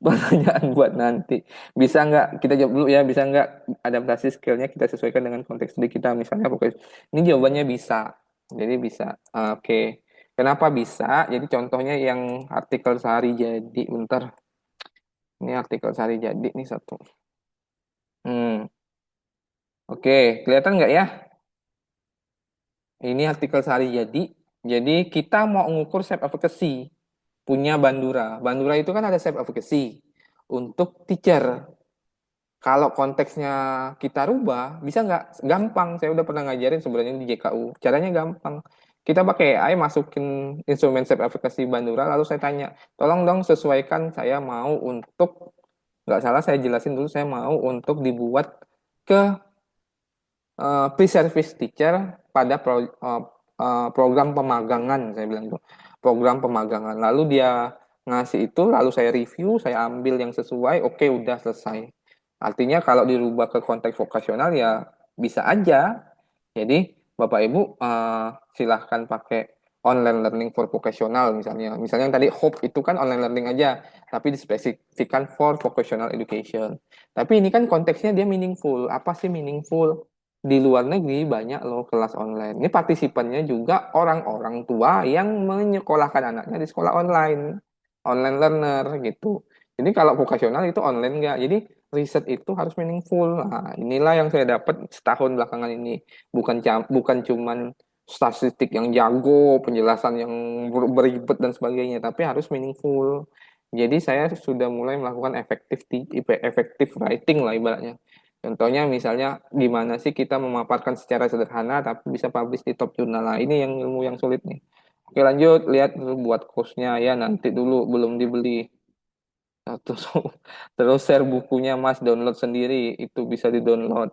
Pertanyaan buat nanti. Bisa nggak, kita jawab dulu ya, bisa nggak adaptasi skillnya kita sesuaikan dengan konteks studi kita, misalnya pokoknya. Ini jawabannya bisa. Jadi bisa. Oke. Kenapa bisa? Jadi contohnya yang artikel sehari jadi, bentar. Ini artikel sehari jadi nih satu. Oke, kelihatan nggak ya? Ini artikel sehari jadi. Jadi kita mau mengukur self efficacy punya Bandura. Bandura itu kan ada self efficacy untuk teacher. Kalau konteksnya kita rubah, bisa nggak? Gampang. Saya udah pernah ngajarin sebenarnya di JKU. Caranya gampang. Kita pakai AI, masukin instrumen self efficacy Bandura, lalu saya tanya, tolong dong sesuaikan, saya mau untuk, nggak salah saya jelasin dulu, saya mau untuk dibuat ke pre-service teacher pada program pemagangan, saya bilang itu. Program pemagangan. Lalu dia ngasih itu, lalu saya review, saya ambil yang sesuai, oke, udah selesai. Artinya kalau dirubah ke konteks vokasional ya bisa aja. Jadi Bapak Ibu silahkan pakai online learning for vocational misalnya. Misalnya yang tadi Hope itu kan online learning aja, tapi dispesifikkan for vocational education. Tapi ini kan konteksnya dia meaningful. Apa sih meaningful? Di luar negeri banyak loh kelas online. Ini partisipannya juga orang-orang tua yang menyekolahkan anaknya di sekolah online. Online learner gitu. Jadi kalau vokasional itu online nggak. Jadi riset itu harus meaningful. Nah, inilah yang saya dapat setahun belakangan ini. Bukan cuman statistik yang jago, penjelasan yang beribet dan sebagainya, tapi harus meaningful. Jadi saya sudah mulai melakukan efektif writing lah ibaratnya. Contohnya misalnya gimana sih kita memaparkan secara sederhana tapi bisa publish di top jurnal. Nah, ini yang ilmu yang sulit nih. Oke, lanjut, lihat dulu buat course-nya ya, nanti dulu belum dibeli. Nah, terus share bukunya Mas, download sendiri, itu bisa di-download.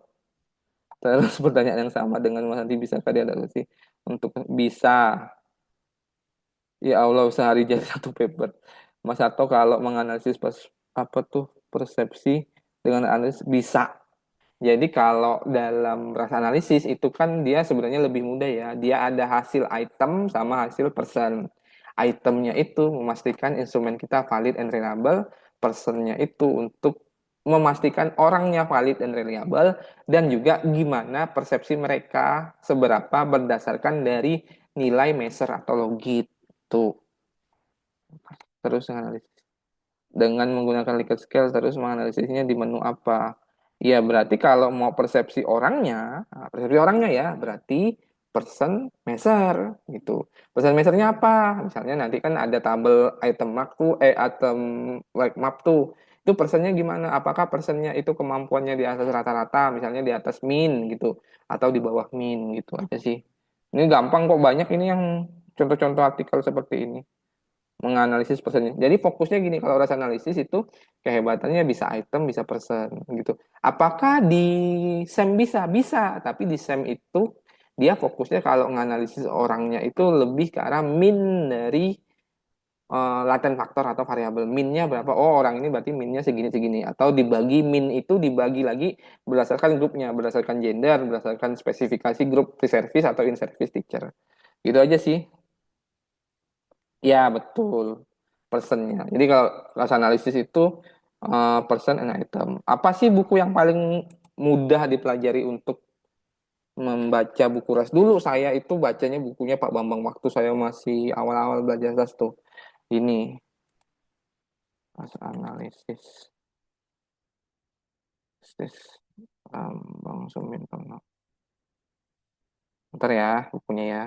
Terus pertanyaan yang sama dengan Mas nanti bisa diadaptasi untuk bisa. Ya Allah, sehari jadi satu paper. Mas Sato kalau menganalisis apa tuh persepsi dengan analisis bisa. Jadi kalau dalam rasa analisis itu kan dia sebenarnya lebih mudah ya. Dia ada hasil item sama hasil person. Itemnya itu memastikan instrumen kita valid and reliable. Personnya itu untuk memastikan orangnya valid and reliable. Dan juga gimana persepsi mereka seberapa berdasarkan dari nilai measure atau logit. Tuh. Terus analisis dengan menggunakan Likert scale, terus menganalisisnya di menu apa? Ya berarti kalau mau persepsi orangnya ya berarti person measure gitu. Person measure-nya apa? Misalnya nanti kan ada tabel item map tuh, item like map tuh. Itu personnya gimana? Apakah personnya itu kemampuannya di atas rata-rata, misalnya di atas min gitu, atau di bawah min gitu aja sih. Ini gampang kok, banyak ini yang contoh-contoh artikel seperti ini menganalisis personnya. Jadi fokusnya gini, kalau rasa analisis itu kehebatannya bisa item, bisa person gitu. Apakah di SEM bisa? Bisa, tapi di SEM itu dia fokusnya kalau menganalisis orangnya itu lebih ke arah min dari latent faktor atau variabel minnya berapa. Oh, orang ini berarti minnya segini-segini. Atau dibagi min itu dibagi lagi berdasarkan grupnya, berdasarkan gender, berdasarkan spesifikasi grup pre-service atau in-service teacher. Gitu aja sih. Ya, betul. Personnya. Jadi kalau kelas analisis itu person and item. Apa sih buku yang paling mudah dipelajari untuk membaca buku ras? Dulu saya itu bacanya bukunya Pak Bambang waktu saya masih awal-awal belajar ras tuh. Ini, ras analisis. Bang Sumintono. Bentar ya, bukunya ya.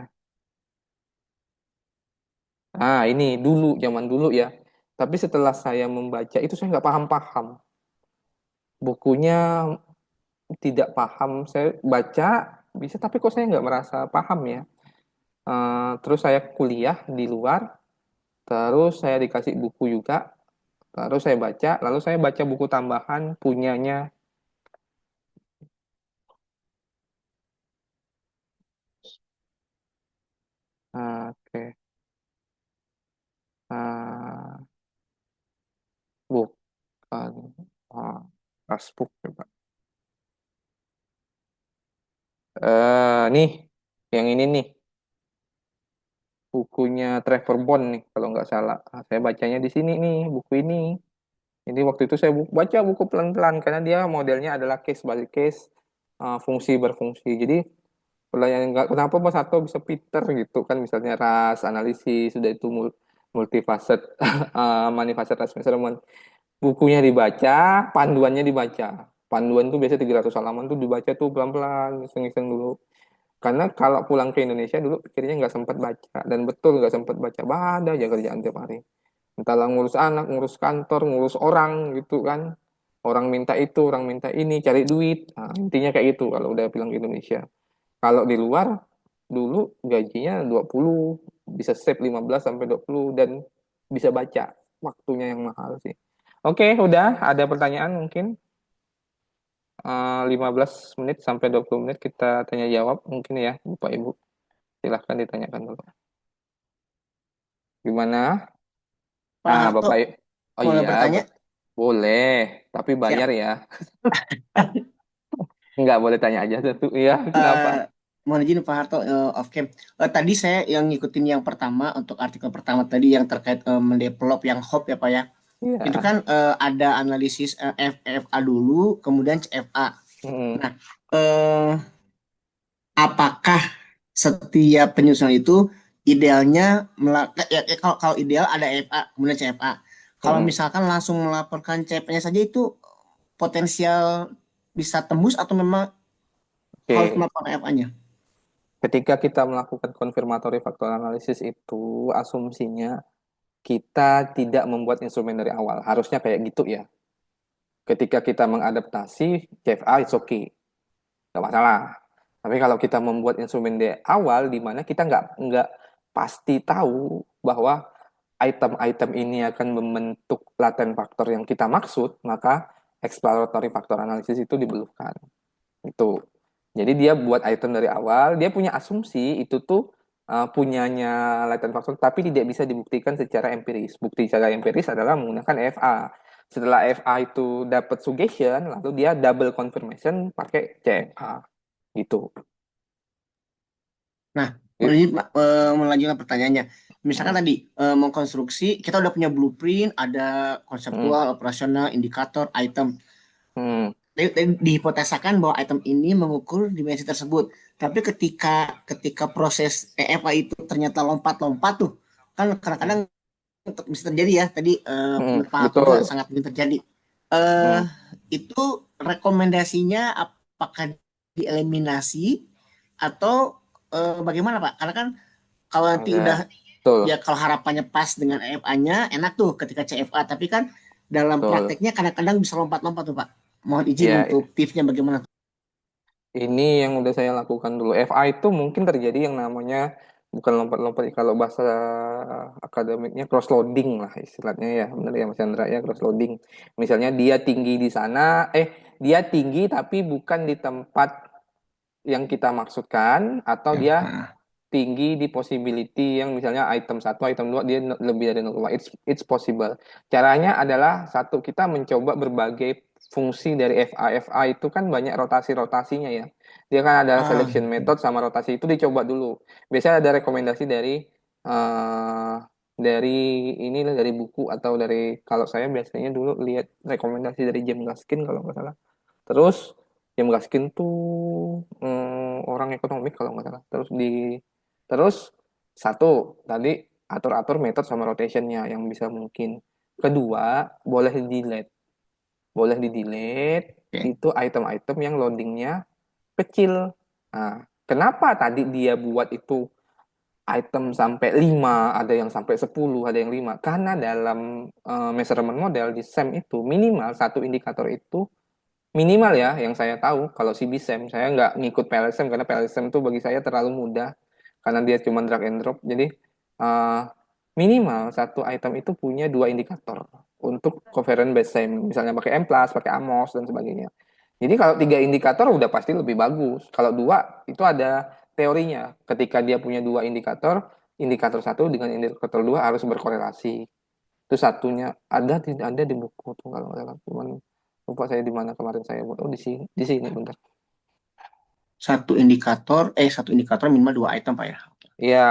Ah, ini dulu, zaman dulu ya. Tapi setelah saya membaca itu saya nggak paham-paham. Bukunya tidak paham, saya baca bisa tapi kok saya nggak merasa paham ya. Terus saya kuliah di luar, terus saya dikasih buku juga, terus saya baca, lalu saya baca buku tambahan punyanya. Oke. Ah, bukan. Kasbook coba. Nih, yang ini nih, bukunya Trevor Bond nih, kalau nggak salah. Saya bacanya di sini nih, buku ini. Jadi waktu itu saya baca buku pelan-pelan karena dia modelnya adalah case by case, fungsi berfungsi. Jadi pertanyaan nggak kenapa Mas Sato bisa Peter gitu kan, misalnya ras analisis sudah itu multifacet, manifacet ras measurement. Bukunya dibaca, panduannya dibaca. Panduan tuh biasanya 300 halaman tuh dibaca tuh pelan-pelan, iseng-iseng dulu. Karena kalau pulang ke Indonesia dulu pikirnya nggak sempat baca, dan betul nggak sempat baca, ada aja kerjaan tiap hari. Entahlah ngurus anak, ngurus kantor, ngurus orang gitu kan. Orang minta itu, orang minta ini, cari duit. Nah, intinya kayak gitu kalau udah pulang ke Indonesia. Kalau di luar, dulu gajinya 20, bisa save 15 sampai 20 dan bisa baca. Waktunya yang mahal sih. Oke, udah ada pertanyaan mungkin 15 menit sampai 20 menit kita tanya jawab mungkin ya, Bapak Ibu. Silahkan ditanyakan dulu. Gimana? Pak Harto, Bapak Ibu. Oh boleh iya, bertanya? boleh, tapi bayar Siap. ya. Nggak boleh tanya aja satu. Iya, kenapa? Mohon izin Pak Harto, off cam. Tadi saya yang ngikutin yang pertama untuk artikel pertama tadi yang terkait mendevelop yang HOP ya Pak ya. Itu Iya. kan ada analisis FFA dulu, kemudian CFA. Mm-mm. Nah, apakah setiap penyusunan itu idealnya kalau ideal ada FA kemudian CFA. Kalau Mm-mm. misalkan langsung melaporkan CFA-nya saja itu potensial bisa tembus atau memang harus Oke. melaporkan FA-nya? Ketika kita melakukan confirmatory factor analysis itu, asumsinya kita tidak membuat instrumen dari awal. Harusnya kayak gitu ya. Ketika kita mengadaptasi CFA, it's okay. Nggak masalah. Tapi kalau kita membuat instrumen dari awal, di mana kita nggak pasti tahu bahwa item-item ini akan membentuk latent faktor yang kita maksud, maka exploratory factor analysis itu diperlukan. Itu. Jadi dia buat item dari awal, dia punya asumsi itu tuh punyanya latent factor, tapi tidak bisa dibuktikan secara empiris. Bukti secara empiris adalah menggunakan FA. Setelah FA itu dapat suggestion, lalu dia double confirmation pakai CFA. Gitu. Nah, ini melanjutkan pertanyaannya. Misalkan tadi mengkonstruksi, kita udah punya blueprint, ada konseptual, operasional, indikator, item. Hmm. Dihipotesakan bahwa item ini mengukur dimensi tersebut. Tapi ketika proses EFA itu ternyata lompat-lompat tuh, kan kadang-kadang bisa terjadi ya. Tadi menurut Pak Harto juga betul. sangat mungkin terjadi. Hmm, Itu rekomendasinya apakah dieliminasi atau bagaimana Pak? Karena kan kalau nanti udah betul, ya kalau harapannya pas dengan EFA-nya enak tuh ketika CFA, tapi kan dalam betul. prakteknya kadang-kadang bisa lompat-lompat tuh Pak. Mohon izin Ya, untuk tipsnya bagaimana. ini yang udah saya lakukan dulu. FA itu mungkin terjadi yang namanya bukan lompat-lompat, kalau bahasa akademiknya cross loading lah istilahnya ya, benar ya Mas Chandra ya, cross loading. Misalnya dia tinggi di sana, dia tinggi tapi bukan di tempat yang kita maksudkan, atau Ya, dia tinggi di possibility yang misalnya item satu, item 2 dia lebih dari 0, it's possible. Caranya adalah satu, kita mencoba berbagai fungsi dari FA. FA itu kan banyak rotasi-rotasinya ya. Dia kan ada selection gitu. method sama rotasi, itu dicoba dulu. Biasanya ada rekomendasi dari inilah, dari buku atau dari, kalau saya biasanya dulu lihat rekomendasi dari James Gaskin kalau nggak salah. Terus James Gaskin tuh orang ekonomik kalau nggak salah. Terus satu tadi, atur-atur method sama rotationnya yang bisa mungkin. Kedua, boleh di delete Oke. itu item-item yang loadingnya kecil. Nah, kenapa tadi dia buat itu item sampai 5, ada yang sampai 10, ada yang 5? Karena dalam measurement model di SEM itu minimal satu indikator itu, minimal ya, yang saya tahu kalau CBSEM, saya nggak ngikut PLSM karena PLSM itu bagi saya terlalu mudah karena dia cuma drag and drop. Jadi uh, minimal satu item itu punya 2 indikator untuk covariance based SEM, misalnya pakai M+, pakai AMOS dan sebagainya. Jadi kalau 3 indikator udah pasti lebih bagus. Kalau 2 itu ada teorinya. Ketika dia punya 2 indikator, indikator 1 dengan indikator 2 harus berkorelasi. Itu satunya ada di buku tuh kalau nggak salah. Cuman lupa saya di mana kemarin saya buat. Oh, di sini bentar. Satu indikator minimal 2 item Pak ya. Iya,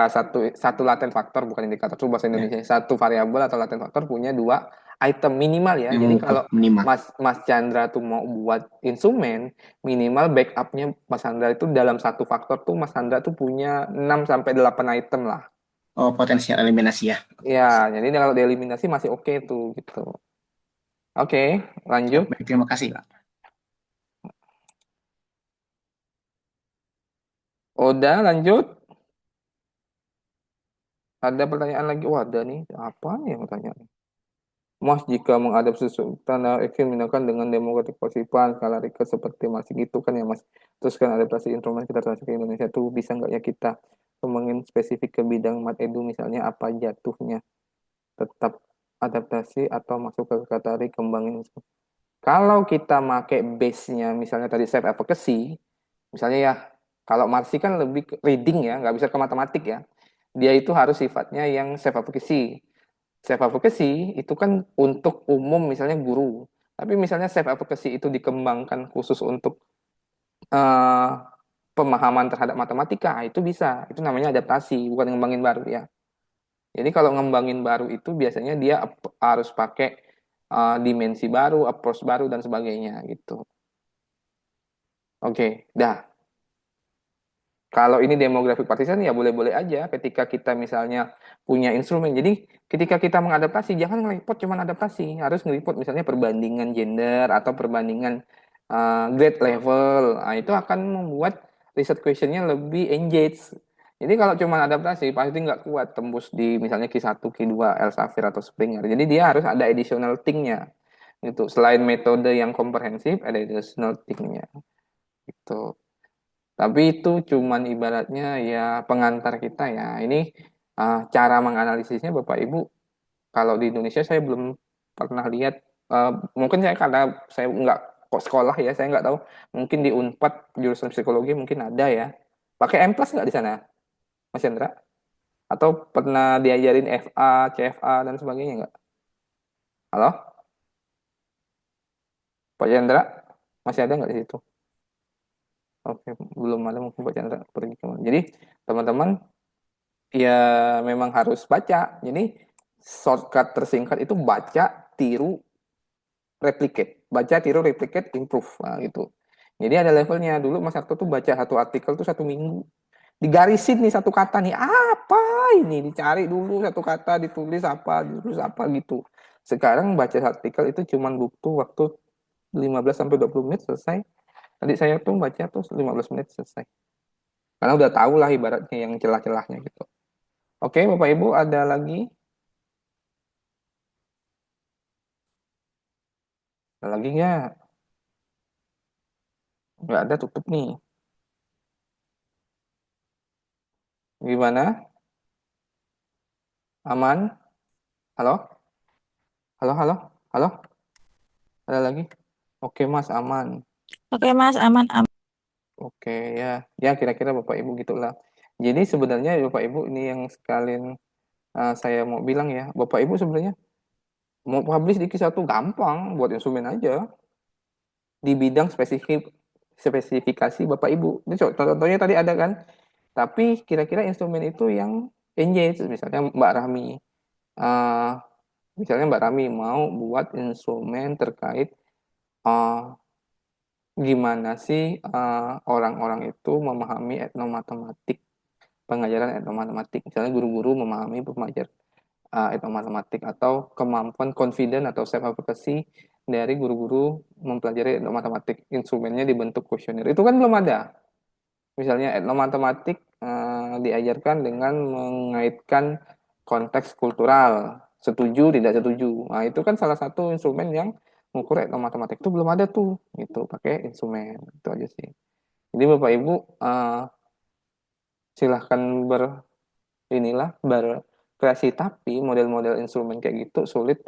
satu latent faktor, bukan indikator, itu bahasa Ya, Indonesia. Satu variabel atau latent faktor punya 2 item minimal ya. yang Jadi kalau minimal. Mas Chandra tuh mau buat instrumen, minimal backupnya Mas Chandra itu dalam satu faktor tuh Mas Chandra tuh punya 6 sampai 8 item lah. Oh, potensial eliminasi ya. Ya, jadi kalau dieliminasi masih oke tuh gitu. Oke, lanjut. Baik, terima kasih Pak. Udah, lanjut. Ada pertanyaan lagi? Wah, ada nih. Apa nih yang pertanyaan? Mas, jika mengadopsi tanda action menggunakan dengan demokratik partisipan skala Richter seperti masih gitu kan ya Mas. Terus kan adaptasi instrumen kita transfer ke Indonesia tuh bisa nggak ya kita ngomongin spesifik ke bidang mat edu, misalnya apa jatuhnya, tetap adaptasi atau masuk ke kategori kembangin. Kalau kita make base-nya misalnya tadi self advocacy, misalnya ya, kalau Marsi kan lebih ke reading ya, nggak bisa ke matematik ya. Dia itu harus sifatnya yang self advocacy. Self advocacy itu kan untuk umum, misalnya guru. Tapi misalnya self advocacy itu dikembangkan khusus untuk uh, pemahaman terhadap matematika, itu bisa. Itu namanya adaptasi, bukan ngembangin baru ya. Jadi kalau ngembangin baru itu biasanya dia harus pakai dimensi baru, approach baru dan sebagainya gitu. Oke, dah. Kalau ini demographic partition ya boleh-boleh aja ketika kita misalnya punya instrumen. Jadi ketika kita mengadaptasi, jangan ngeliput cuma adaptasi, harus ngeliput misalnya perbandingan gender atau perbandingan grade level. Nah, itu akan membuat research question-nya lebih engaged. Jadi kalau cuma adaptasi pasti nggak kuat tembus di misalnya Q1, Q2, Elsevier atau Springer. Jadi dia harus ada additional thing-nya. Gitu. Selain metode yang komprehensif, ada additional thing-nya. Gitu. Tapi itu cuman ibaratnya ya pengantar kita ya. Ini cara menganalisisnya Bapak Ibu. Kalau di Indonesia saya belum pernah lihat. Mungkin saya karena saya nggak kok sekolah ya, saya nggak tahu. Mungkin di Unpad jurusan psikologi mungkin ada ya. Pakai M plus nggak di sana, Mas Hendra? Atau pernah diajarin FA, CFA dan sebagainya nggak? Halo, Pak Chandra? Masih ada nggak di situ? Oke, belum ada, mungkin Pak Chandra pergi kemana. Jadi teman-teman ya memang harus baca. Jadi shortcut tersingkat itu baca, tiru, replicate. Baca, tiru, replicate, improve. Nah, gitu. Jadi ada levelnya. Dulu Mas Akto tuh baca satu artikel tuh 1 minggu. Digarisin nih satu kata nih. Apa ini dicari dulu satu kata, ditulis apa gitu. Sekarang baca artikel itu cuma butuh waktu 15 sampai 20 menit selesai. Tadi saya tuh baca tuh 15 menit selesai. Karena udah tahu lah ibaratnya yang celah-celahnya gitu. Oke, Bapak Ibu, ada lagi? Ada lagi nggak? Nggak ada, tutup nih. Gimana? Aman? Halo? Halo, halo? Halo? Ada lagi? Oke, Mas, aman. Oke, Mas, aman, aman. Oke, ya. Ya, kira-kira Bapak Ibu gitulah. Jadi sebenarnya Bapak Ibu ini yang sekalian saya mau bilang ya, Bapak Ibu sebenarnya mau publish di Q1 gampang, buat instrumen aja. Di bidang spesifikasi Bapak Ibu. Ini contohnya tadi ada kan? Tapi kira-kira instrumen itu yang engage, misalnya Mbak Rahmi. Uh, misalnya Mbak Rahmi mau buat instrumen terkait gimana sih orang-orang itu memahami etnomatematik, pengajaran etnomatematik. Misalnya guru-guru memahami pembelajaran etnomatematik atau kemampuan confident atau self efficacy dari guru-guru mempelajari etnomatematik. Instrumennya dibentuk kuesioner. Itu kan belum ada. Misalnya etnomatematik diajarkan dengan mengaitkan konteks kultural, setuju tidak setuju. Nah, itu kan salah satu instrumen yang mengukur etnomatematik itu belum ada tuh, gitu, pakai instrumen. Itu aja sih. Jadi Bapak Ibu silahkan berkreasi, tapi model-model instrumen kayak gitu sulit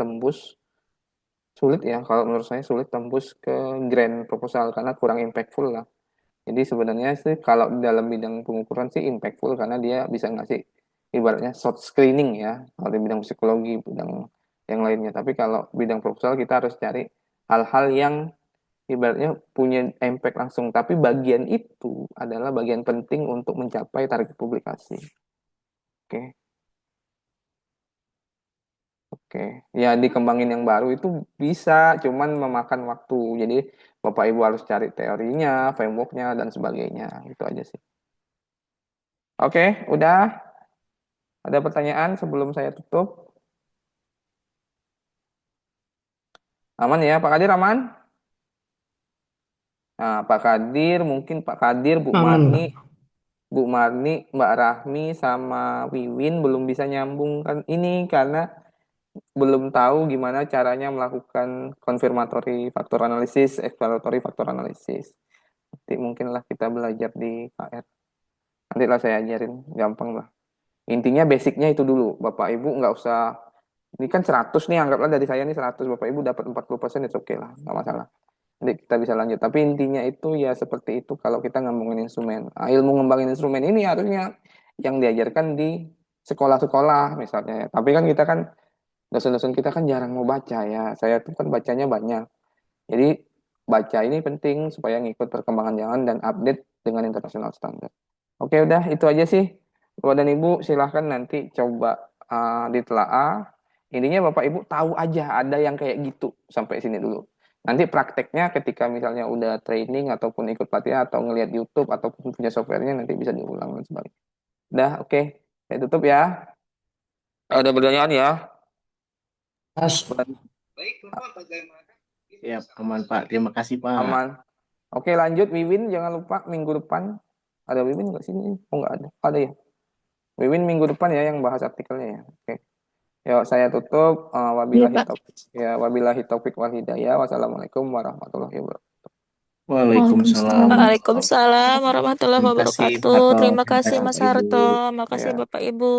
ya, kalau menurut saya sulit tembus ke grand proposal karena kurang impactful lah. Jadi sebenarnya sih kalau dalam bidang pengukuran sih impactful karena dia bisa ngasih ibaratnya short screening ya, kalau di bidang psikologi, bidang yang lainnya. Tapi kalau bidang proposal kita harus cari hal-hal yang ibaratnya punya impact langsung. Tapi bagian itu adalah bagian penting untuk mencapai target publikasi. Oke. Oke, ya dikembangin yang baru itu bisa, cuman memakan waktu. Jadi Bapak Ibu harus cari teorinya, frameworknya, dan sebagainya. Itu aja sih. Oke, udah. Ada pertanyaan sebelum saya tutup? Aman ya, Pak Kadir aman? Nah, Pak Kadir, mungkin Pak Kadir, Bu Marni, Mbak Rahmi, sama Wiwin belum bisa nyambungkan ini karena belum tahu gimana caranya melakukan confirmatory factor analysis, exploratory factor analysis. Nanti mungkinlah kita belajar di KR. Nanti lah saya ajarin, gampang lah. Intinya basicnya itu dulu. Bapak Ibu nggak usah, ini kan 100 nih, anggaplah dari saya nih 100. Bapak Ibu dapat 40%, itu oke lah, nggak masalah. Nanti kita bisa lanjut. Tapi intinya itu ya seperti itu kalau kita ngomongin instrumen. Nah, ilmu ngembangin instrumen ini harusnya yang diajarkan di sekolah-sekolah misalnya. Tapi kan kita kan, dosen-dosen kita kan jarang mau baca ya. Saya tuh kan bacanya banyak. Jadi baca ini penting supaya ngikut perkembangan zaman dan update dengan internasional standar. Oke, udah itu aja sih. Bapak dan Ibu silahkan nanti coba ditelaah. Intinya Bapak Ibu tahu aja ada yang kayak gitu sampai sini dulu. Nanti prakteknya ketika misalnya udah training ataupun ikut pelatihan atau ngelihat YouTube ataupun punya softwarenya nanti bisa diulang dan sebagainya. Udah, oke. Saya tutup ya. Ada pertanyaan ya? Ya, aman Pak. Terima kasih Pak. Aman. Oke, lanjut Wiwin, jangan lupa minggu depan ada Wiwin nggak sini? Oh, nggak ada. Ada ya. Wiwin minggu depan ya yang bahas artikelnya ya. Oke. Yuk saya tutup. Wabillahi taufik wal hidayah. Wassalamualaikum warahmatullahi wabarakatuh. Waalaikumsalam. Waalaikumsalam warahmatullahi Terima kasih, wabarakatuh. Pak Harto. Terima Terima kasih kasih, Mas Pak Ibu. Harto. Makasih Ya. Bapak Ibu.